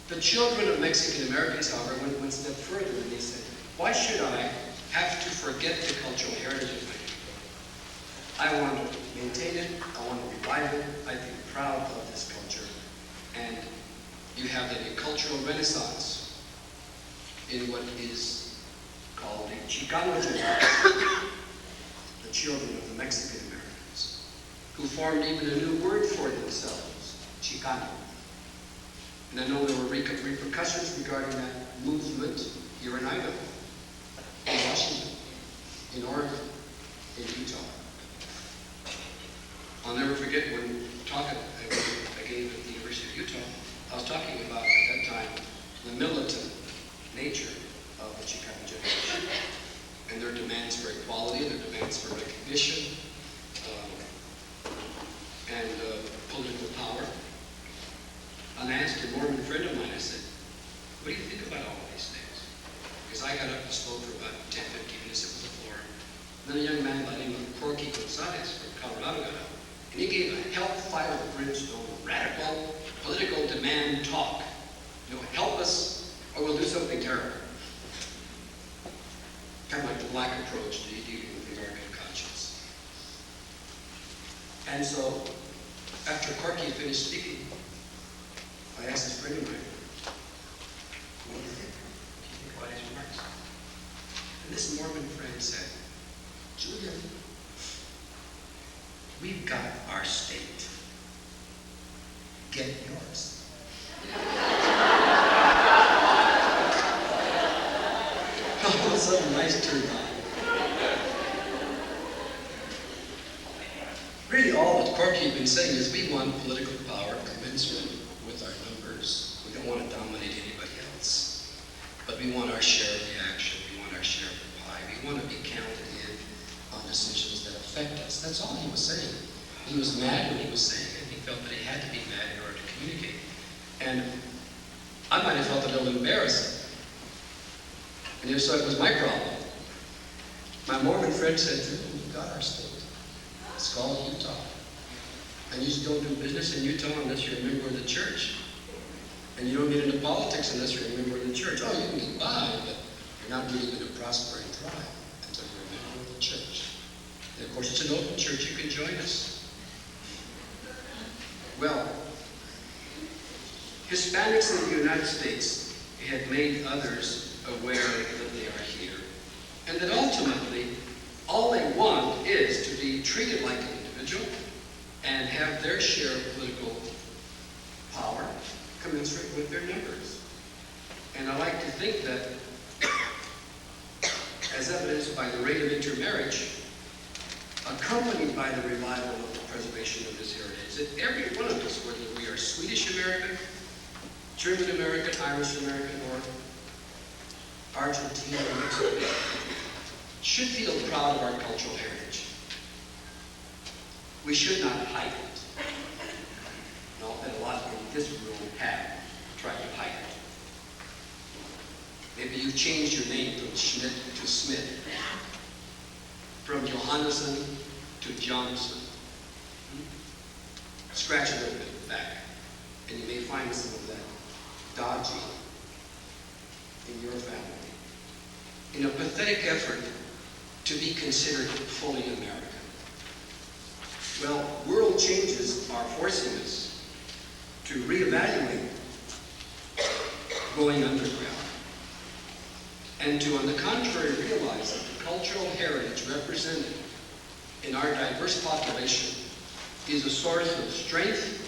The children of Mexican Americans, however, went one step further and they said, why should I have to forget the cultural heritage of my people? I want to maintain it, I want to revive it, I feel proud of this culture. And you have a cultural renaissance in what is called the Chicano generation, the children of the Mexican Americans, who formed even a new word for themselves, Chicano. And I know there were repercussions regarding that movement here in Idaho, in Washington, in Oregon, in Utah. I'll never forget when talking I gave at the University of Utah, I was talking about, at that time, the militant nature of the Chicano generation and their demands for equality, their demands for recognition, and political power. And I asked a Mormon friend of mine, I said, what do you think about all of these things? Because I got up and spoke for about 10, 15 minutes on the floor. And then a young man by the name of Corky Gonzalez from Colorado got up, and he gave a hellfire brimstone, radical political demand talk. You know, help us or we'll do something terrible. Kind of like the black approach to dealing with the American conscience. And so, after Corky finished speaking, I asked this friend of mine, what do you think? What do you think about his remarks? And this Mormon friend said, Julian, we've got our state. Get yours. All of a sudden, lights turned on. Really, all that Corky had been saying is we want political power commensurate with our numbers. We don't want to dominate anybody else. But we want our share of the action. We want our share of the pie. We want to be counted in on decisions that affect us. That's all he was saying. He was mad when he was saying it. He felt that he had to be mad in order to communicate. And I might have felt a little embarrassed. And if so, it was my problem. My Mormon friend said, we've got our state. It's called Utah. And you just don't do business in Utah unless you're a member of the church. And you don't get into politics unless you're a member of the church. Oh, you can get by, but you're not really going to prosper and thrive until you're a member of the church. And of course, it's an open church. You can join us. Well, Hispanics in the United States had made others aware that they are here. And that ultimately, all they want is to be treated like an individual and have their share of political power commensurate with their numbers. And I like to think that, as evidenced by the rate of intermarriage, accompanied by the revival of the preservation of this heritage, that every one of us, whether we are Swedish American, German American, Irish American, or Argentina or Mexican, should feel proud of our cultural heritage. We should not hide it. And I'll bet a lot in this room have tried to hide it. Maybe you've changed your name from Schmidt to Smith, from Johannesson to Johnson. Scratch a little bit back, and you may find some of that dodgy in your family, in a pathetic effort to be considered fully American. Well, world changes are forcing us to reevaluate going underground, and to, on the contrary, realize that the cultural heritage represented in our diverse population is a source of strength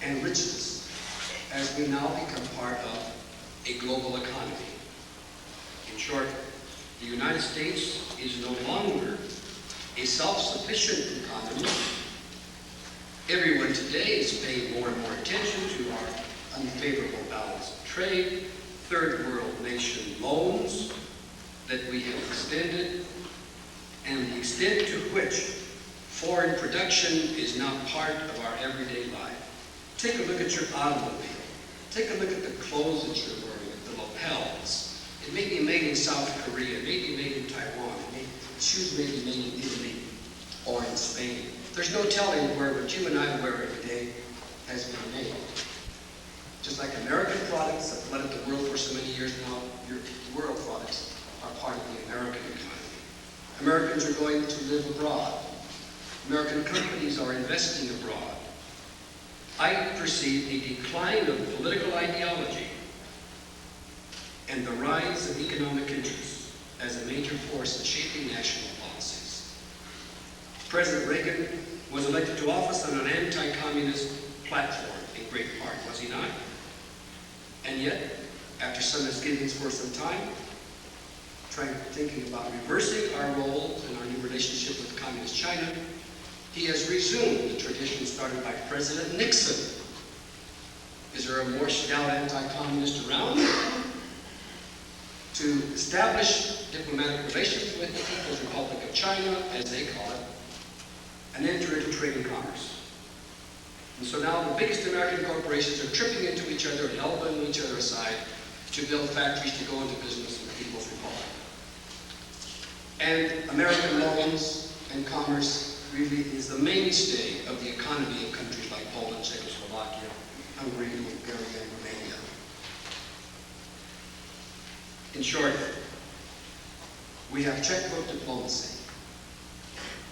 and richness as we now become part of a global economy. In short, the United States is no longer a self-sufficient economy, Everyone today is paying more and more attention to our unfavorable balance of trade, third world nation loans that we have extended, and the extent to which foreign production is now part of our everyday life. Take a look at your automobile. Take a look at the clothes that you're wearing, the lapels. It may be made in South Korea, it may be made in Taiwan, shoes may be made in Italy or in Spain. There's no telling where what you and I wear every day has been made. Just like American products have flooded the world for so many years now, your world products are part of the American economy. Americans are going to live abroad. American companies are investing abroad. I perceive a decline of political ideology and the rise of economic interests as a major force in shaping national policies. President Reagan was elected to office on an anti-communist platform in great part, was he not? And yet, after some misgivings for some time, thinking about reversing our role in our new relationship with Communist China, he has resumed the tradition started by President Nixon. Is there a more stout anti-communist around? To establish diplomatic relations with the People's Republic of China, as they call it, and enter into trade and commerce. And so now the biggest American corporations are tripping into each other and elbowing each other aside to build factories to go into business in the People's Republic. And American loans and commerce really is the mainstay of the economy of countries like Poland, Czechoslovakia, Hungary, Bulgaria, and Romania. In short, we have checkbook diplomacy.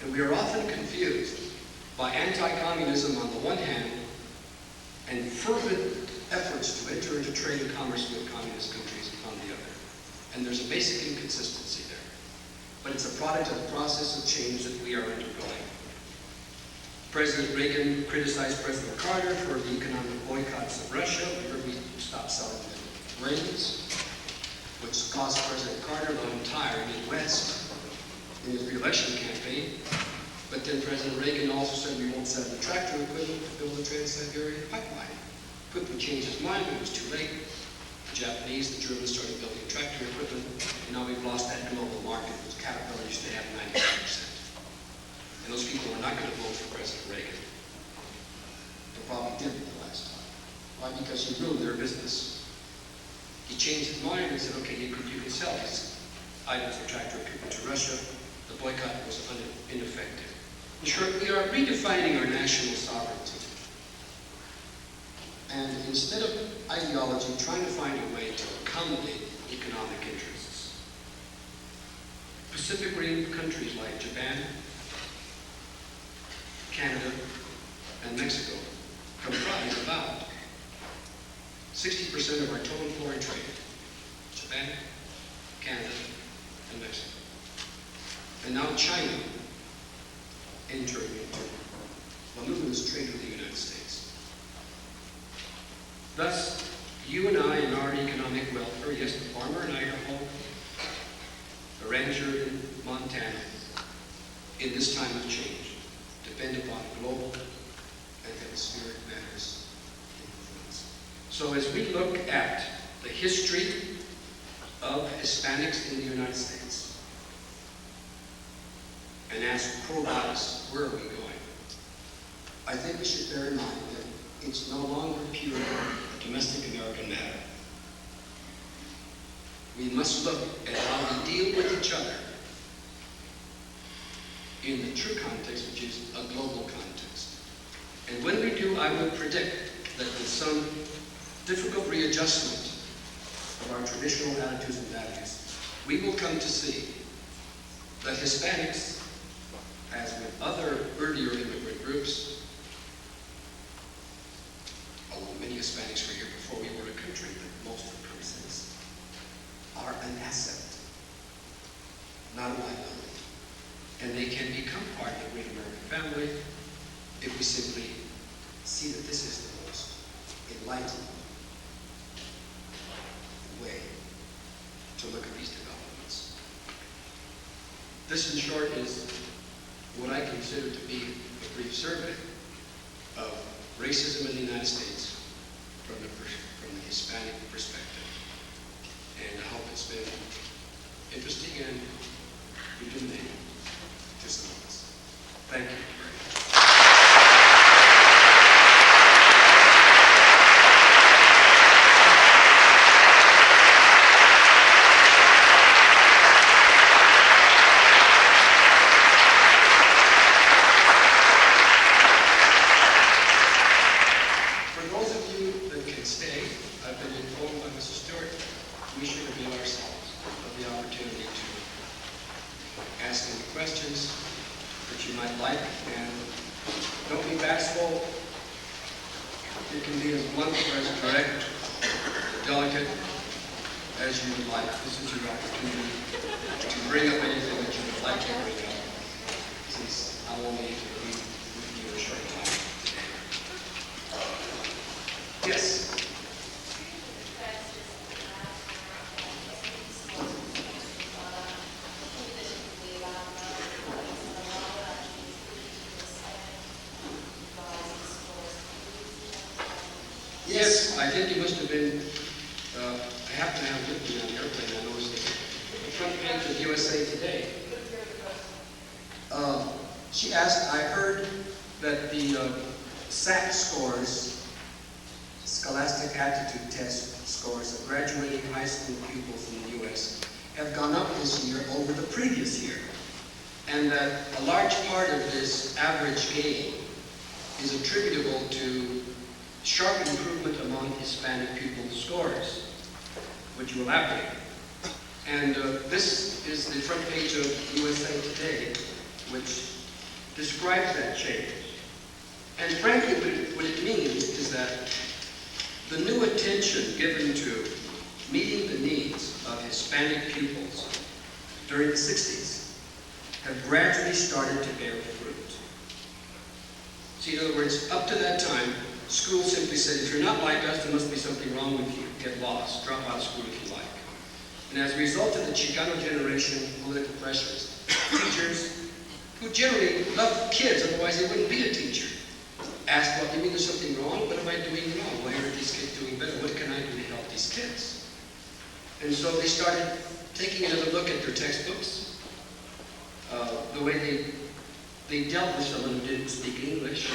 And we are often confused by anti-communism on the one hand and fervent efforts to enter into trade and commerce with communist countries on the other. And there's a basic inconsistency there. But it's a product of the process of change that we are undergoing. President Reagan criticized President Carter for the economic boycotts of Russia. We stopped selling them grains, which cost President Carter the entire Midwest in his re-election campaign. But then President Reagan also said we won't sell the tractor equipment to build the Trans-Siberian pipeline. Quickly changed his mind, but it was too late. The Japanese, the Germans started building tractor equipment, and now we've lost that global market, which Caterpillar used to have 95%. And those people were not going to vote for President Reagan. They probably didn't the last time. Why? Because he ruined their business. He changed his mind and said, okay, you can sell these items of tractor equipment to Russia. The boycott was ineffective. In short, we are redefining our national sovereignty. And instead of ideology, trying to find a way to accommodate economic interests. Pacific Rim countries like Japan, Canada, and Mexico comprise about 60% of our total foreign trade. Japan, Canada, and Mexico. And now China entering into voluminous trade with the United States. Thus, you and I in our economic welfare, yes, the farmer in Idaho, the rancher in Montana, in this time of change, depend upon global and hemispheric matters influence. So as we look at the history of Hispanics in the United States, and ask pro bonos, where are we going? I think we should bear in mind that it's no longer purely a domestic American matter. We must look at how we deal with each other in the true context, which is a global context. And when we do, I would predict that with some difficult readjustment of our traditional attitudes and values, we will come to see that Hispanics, as with other earlier immigrant groups, although many Hispanics were here before we were a country, but most have come since, are an asset, not a liability. And they can become part of the great American family if we simply see that this is the most enlightened way to look at these developments. This, in short, is what I consider to be a brief survey of racism in the United States from the Hispanic perspective. And I hope it's been interesting and illuminating to some of us. Thank you very much. For those of you that can stay, I've been informed by Mrs. Stewart, we should avail ourselves of the opportunity to ask any questions that you might like, and don't be bashful. You can be as blunt or as direct, delicate as you would like. This is your opportunity to bring up anything that you would like to bring up, since I will need to be with you a short time today. Yes? Yes, I think it must have been, I happen to have with me on the airplane, I noticed the front page of USA Today. She asked, I heard that the SAT scores, Scholastic Aptitude Test scores of graduating high school pupils in the U.S. have gone up this year over the previous year, and that a large part of this average gain is attributable to sharp improvement among Hispanic pupils' scores. Would you elaborate? And this is the front page of USA Today, which describes that change. And frankly, what it means is that the new attention given to meeting the needs of Hispanic pupils during the 60s have gradually started to bear fruit. See, in other words, up to that time, school simply said, if you're not like us, there must be something wrong with you. Get lost. Drop out of school if you like. And as a result of the Chicano generation political pressures, teachers, who generally love kids, otherwise they wouldn't be a teacher, asked, well, you mean there's something wrong? What am I doing wrong? Why aren't these kids doing better? What can I do to help these kids? And so they started taking another look at their textbooks, the way they dealt with someone who didn't speak English,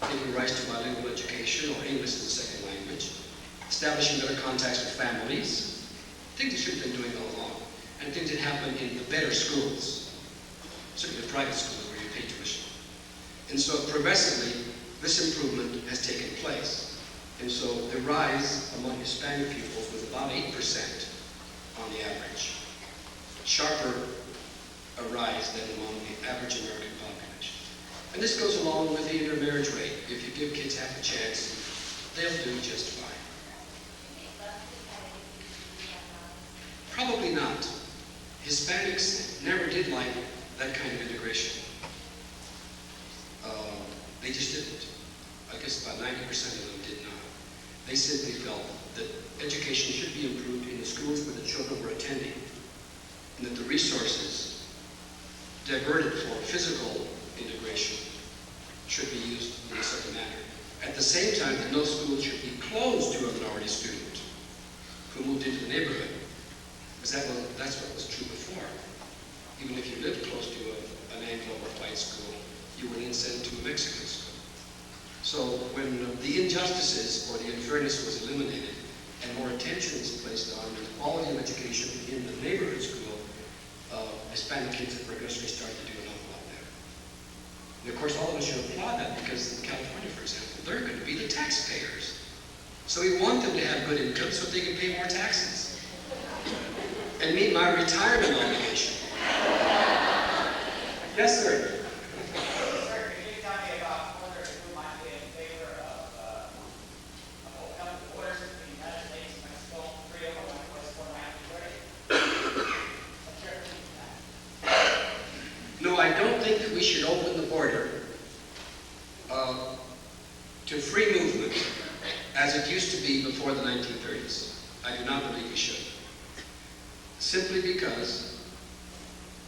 giving rise to bilingual education or English as a second language, establishing better contacts with families, things they should have been doing all along, and things that happen in the better schools, certainly the private schools where you pay tuition. And so progressively, this improvement has taken place. And so the rise among Hispanic pupils was about 8% on the average, sharper a rise than among the average American population. And this goes along with the intermarriage rate. If you give kids half a chance, they'll do just fine. Probably not. Hispanics never did like that kind of integration. They just didn't. I guess about 90% of them did not. They simply felt that education should be improved in the schools where the children were attending, and that the resources diverted for physical integration should be used in a certain manner. At the same time, that no school should be closed to a minority student who moved into the neighborhood, because that's what was true before. Even if you lived close to an Anglo or white school, you were then sent to a Mexican school. So when the injustices or the unfairness was eliminated and more attention was placed on the quality of education in the neighborhood school, Hispanic kids have progressively started to do an awful lot better. And of course, all of us should applaud that, because in California, for example, they're going to be the taxpayers. So we want them to have good income so they can pay more taxes and meet my retirement obligation. Yes, sir. Sir, could you tell me about whether you might be in favor of opening the borders between the United States and Mexico, free of one place, one half the What's your opinion on that? No, I don't think that we should open the border to free movement as it used to be before the 1930s. I do not believe we should. Simply because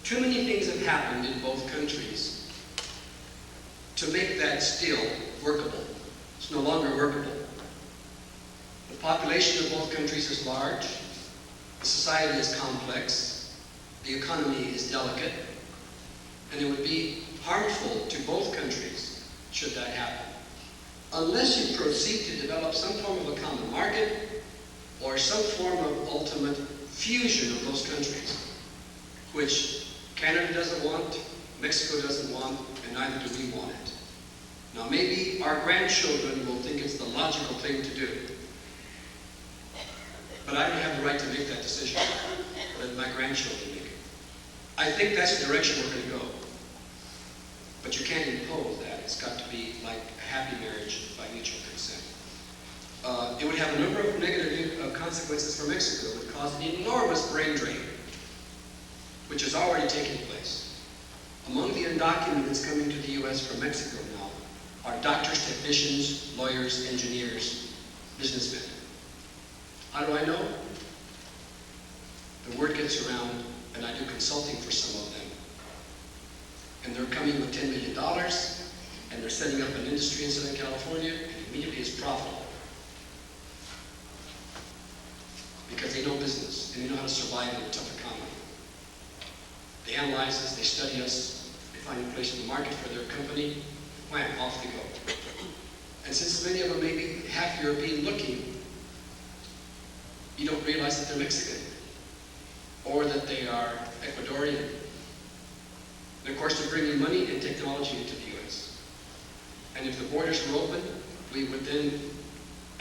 too many things have happened in both countries to to make that still workable. It's no longer workable. The population of both countries is large, the society is complex, the economy is delicate, and it would be harmful to both countries should that happen. Unless you proceed to develop some form of a common market or some form of ultimate fusion of those countries, which Canada doesn't want, Mexico doesn't want, and neither do we want it. Now maybe our grandchildren will think it's the logical thing to do. But I don't have the right to make that decision. Let my grandchildren make it. I think that's the direction we're going to go. But you can't impose that. It's got to be like a happy marriage by mutual consent. It would have a number of negative consequences for Mexico. It would cause an enormous brain drain, which is already taking place. Among the undocumented coming to the U.S. from Mexico now are doctors, technicians, lawyers, engineers, businessmen. How do I know? The word gets around, and I do consulting for some of them. And they're coming with $10 million, and they're setting up an industry in Southern California, and immediately it's profitable. Because they know business, and they know how to survive in a tough economy. They analyze us, they study us, they find a place in the market for their company, wham, off they go. And since many of them may be half European looking, you don't realize that they're Mexican, or that they are Ecuadorian. And of course, they're bringing money and technology into the U.S. And if the borders were open, we would then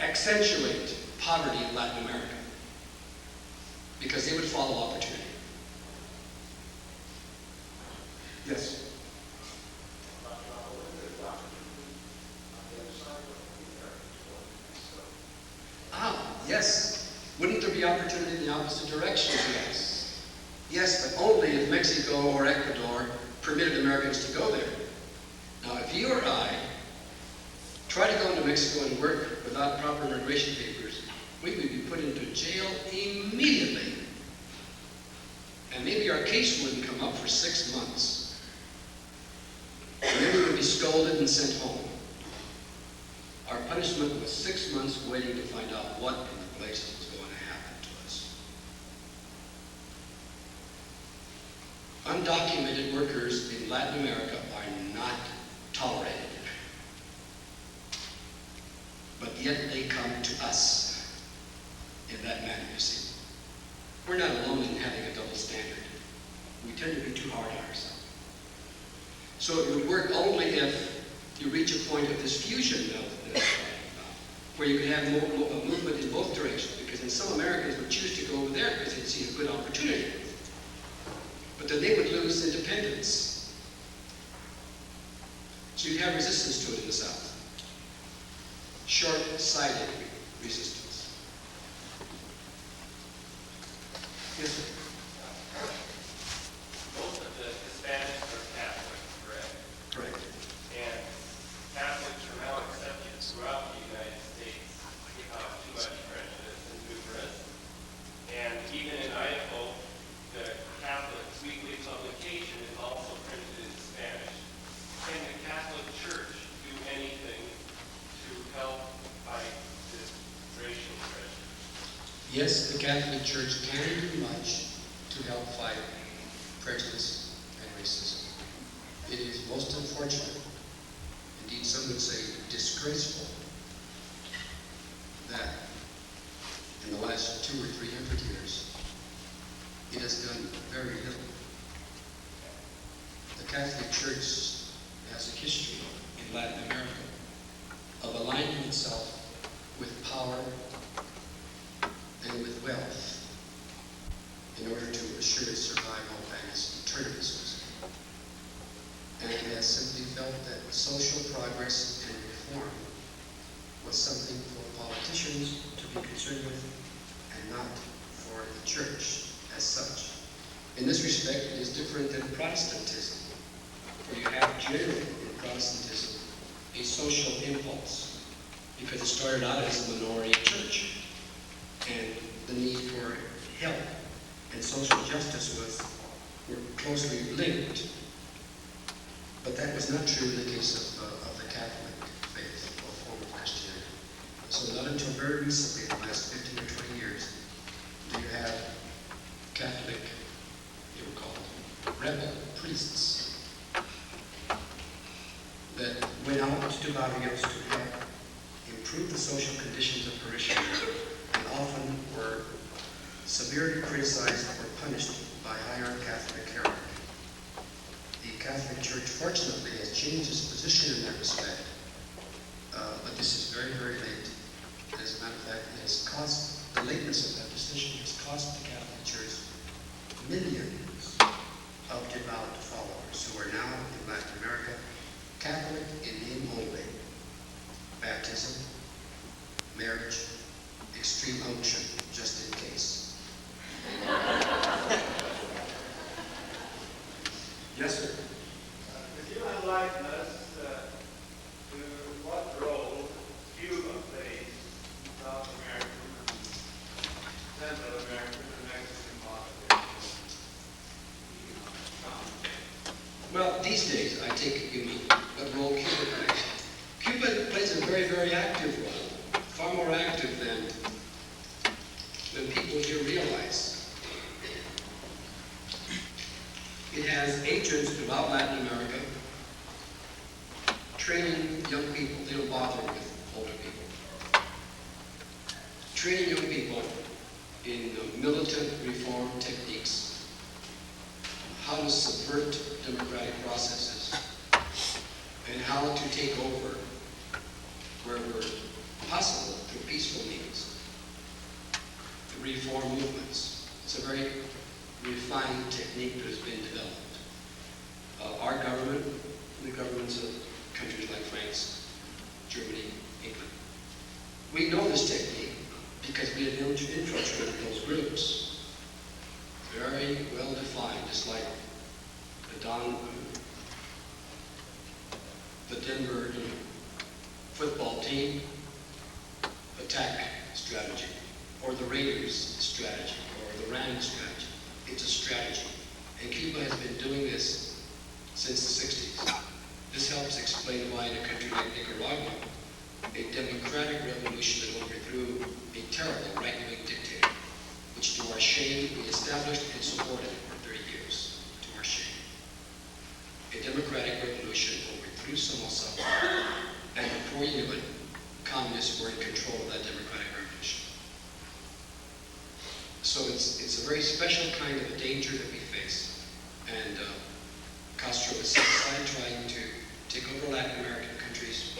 accentuate poverty in Latin America, because they would follow opportunity. Yes? Yes. Wouldn't there be opportunity in the opposite direction? Yes. Yes, but only if Mexico or Ecuador permitted Americans to go there. Now, if you or I try to go into Mexico and work without proper immigration papers, we would be put into jail immediately. And maybe our case wouldn't come up for 6 months. And then we would be scolded and sent home. Our punishment was 6 months waiting to find out what in the place was going to happen to us. Undocumented workers in Latin America are not tolerated. But yet they come to us in that manner, you see. We're not alone in having a double standard. We tend to be too hard on ourselves. So it would work only if you reach a point of this fusion of where you can have a movement in both directions, because then some Americans would choose to go over there because they'd see a good opportunity. But then they would lose independence. So you'd have resistance to it in the South. Short-sighted resistance. Yes, sir? Most of the Hispanics are Catholic, correct? Correct. And Catholics are now accepted throughout the United States without too much prejudice and numerous. And even in Idaho, the Catholic weekly publication is also printed in Spanish. Can the Catholic Church do anything to help fight this racial prejudice? Yes, the Catholic Church can do much to help fight prejudice and racism. It is most unfortunate, indeed some would say disgraceful, that in the last 200 or 300 years, it has done very little. The Catholic Church has a history in Latin America of aligning itself with power and with wealth in order to assure its survival and its eternal source. And it has simply felt that social progress and reform was something for politicians to be concerned with and not for the church as such. In this respect, it is different than Protestantism, where you have generally in Protestantism a social impulse, because it started out as a minority church, and the need for help and social justice were closely linked. But that was not true in the case of the Catholic faith or form of Christianity. So not until very recently, the last 15 or 20 years, do you have Catholic, you would call them, rebel priests that went out to barrios to help improve the social conditions of parishioners and often were severely criticized or punished by higher Catholic hierarchy. The Catholic Church, fortunately, has changed its position in that respect, but this is very, very late. As a matter of fact, it has cost, the lateness of that decision has cost the Catholic Church millions of devout followers who are now in Latin America Catholic in name only. Baptism, marriage, extreme unction, just in case. Yes, sir. Could you enlighten us to what role Cuba plays in South American, Central American, and Mexican populations? Well, these days, I take it you mean what role Cuba plays. Cuba plays a very, very active role, far more active than people here realize. It has agents throughout Latin America training young people. They don't bother with older people. Training young people in militant reform techniques, how to subvert democratic processes, and how to take over wherever possible through peaceful means. The reform movements. It's a very refined technique that has been developed. Our government, the governments of countries like France, Germany, England, we know this technique because we have infiltrated those groups. Very well defined, just like the Denver football team attack strategy, or the Raiders strategy, or the Rams strategy. It's a strategy. And Cuba has been doing this since the 60s. This helps explain why in a country like Nicaragua, a democratic revolution that overthrew a terrible right-wing dictator, which to our shame we established and supported for 30 years, to our shame. A democratic revolution overthrew Somoza, and before you knew it, communists were in control of that democratic revolution. So it's a very special kind of a danger that we face. And Castro is outside trying to take over Latin American countries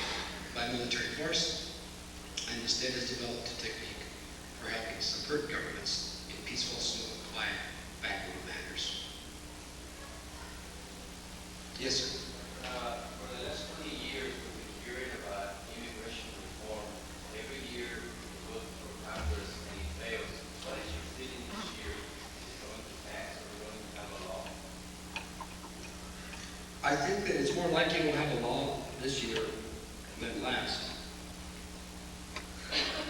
by military force, and instead has developed a technique for helping subvert governments in peaceful, smooth, quiet, backroom manners. Yes, sir. For the last 20 years, we've been hearing about immigration reform. Every year, we go through Congress and it fails. What is your feeling this year? Is it going to pass or going to have a law? I think that it's more likely we'll have a law this year than last.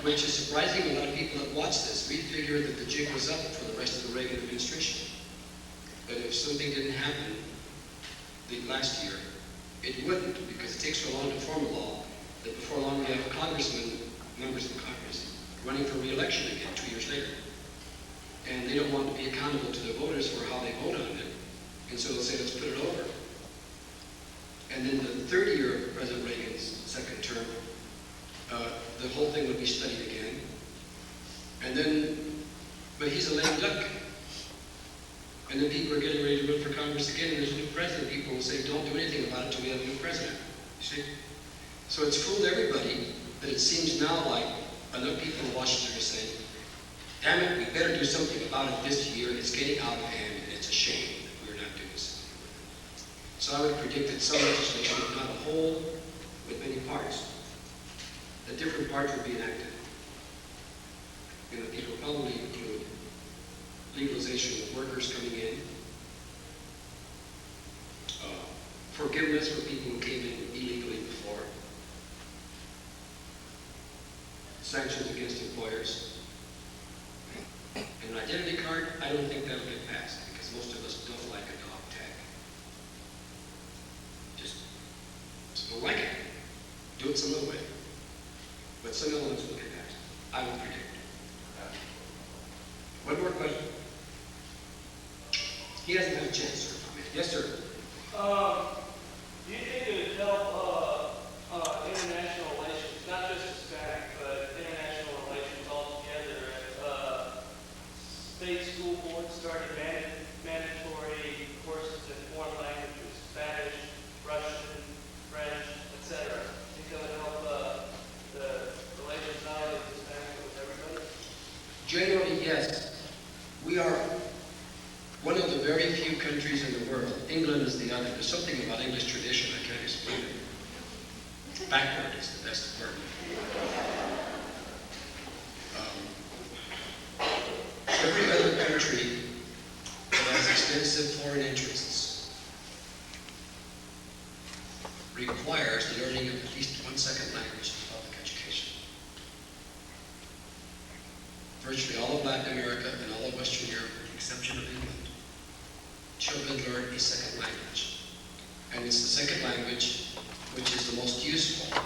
Which is surprising to a lot of people that watch this. We figured that the jig was up for the rest of the Reagan administration. But if something didn't happen last year, it wouldn't, because it takes so long to form a law that before long we have members of Congress, running for re-election again 2 years later. And they don't want to be accountable to their voters for how they vote on it. And so they'll say, let's put it over. And then the third year of President Reagan's second term, the whole thing would be studied again. And then, but he's a lame duck. And then people are getting ready to run for Congress again, and there's a new president. People will say, don't do anything about it until we have a new president. You see? So it's fooled everybody that it seems now like enough people in Washington are saying, damn it, we better do something about it this year. It's getting out of hand, and it's a shame that we're not doing something with it. So I would predict that some legislation, if not a whole, with many parts, that different parts would be enacted. And it will probably include legalization of workers coming in, forgiveness for people who came in illegally before, sanctions against employers, and an identity card. I don't think that'll get passed because most of us don't like a dog tag. Just it some other way. But some elements will get that, I would predict. One more question. He hasn't had a chance, sir. Yes, sir. Do you think it would help international relations, not just Hispanic, but international relations altogether, if state school boards started mandatory courses in foreign languages, Spanish, Russian, French, etc.? Think that would help the relations not only with Hispanic, but with everybody? Generally, yes. We are one of the very few countries in the world. England is the other. There's something about English tradition I can't explain it. Backward is the best word. Every other country that has extensive foreign interests requires the learning of at least one second language in public education. Virtually all of Latin America and all of Western Europe, with the exception of England, children learn a second language. And it's the second language which is the most useful.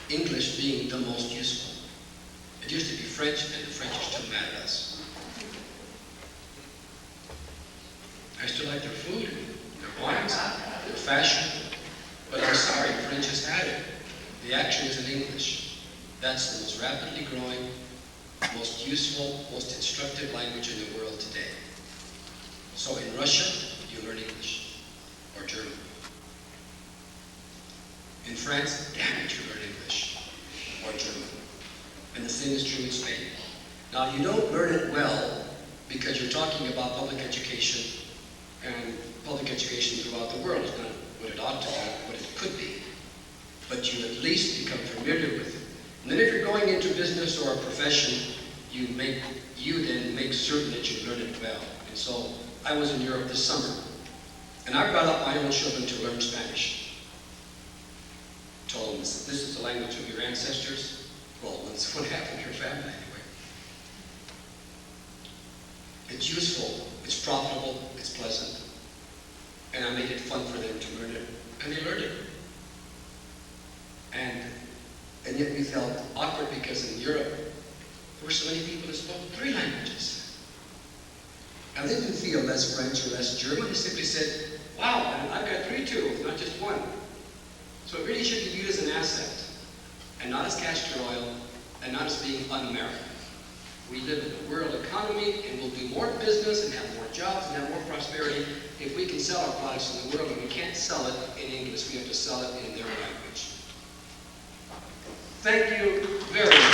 English being the most useful. It used to be French, and the French are still mad at us. I still like their food, their wines, their fashion, but I'm sorry, French has had it. The action is in English. That's the most rapidly growing, most useful, most instructive language in the world today. So in Russia, you learn English or German. In France, damn it, you learn English or German. And the same is true in Spain. Now, you don't learn it well because you're talking about public education, and public education throughout the world is not what it ought to be, what it could be. But you at least become familiar with it. And then if you're going into business or a profession, you then make certain that you learn it well. And so I was in Europe this summer, and I brought up my own children to learn Spanish. Told them, this is the language of your ancestors. Well, it's one half of your family anyway. It's useful, it's profitable, it's pleasant. And I made it fun for them to learn it, and they learned it. And yet we felt awkward because in Europe, there were so many people that spoke 3 languages. And they didn't feel less French or less German. They simply said, wow, I've got 3 too, not just 1. So it really should be viewed as an asset, and not as castor oil, and not as being un-American. We live in a world economy, and we'll do more business and have more jobs and have more prosperity if we can sell our products in the world, and we can't sell it in English. We have to sell it in their language. Thank you very much.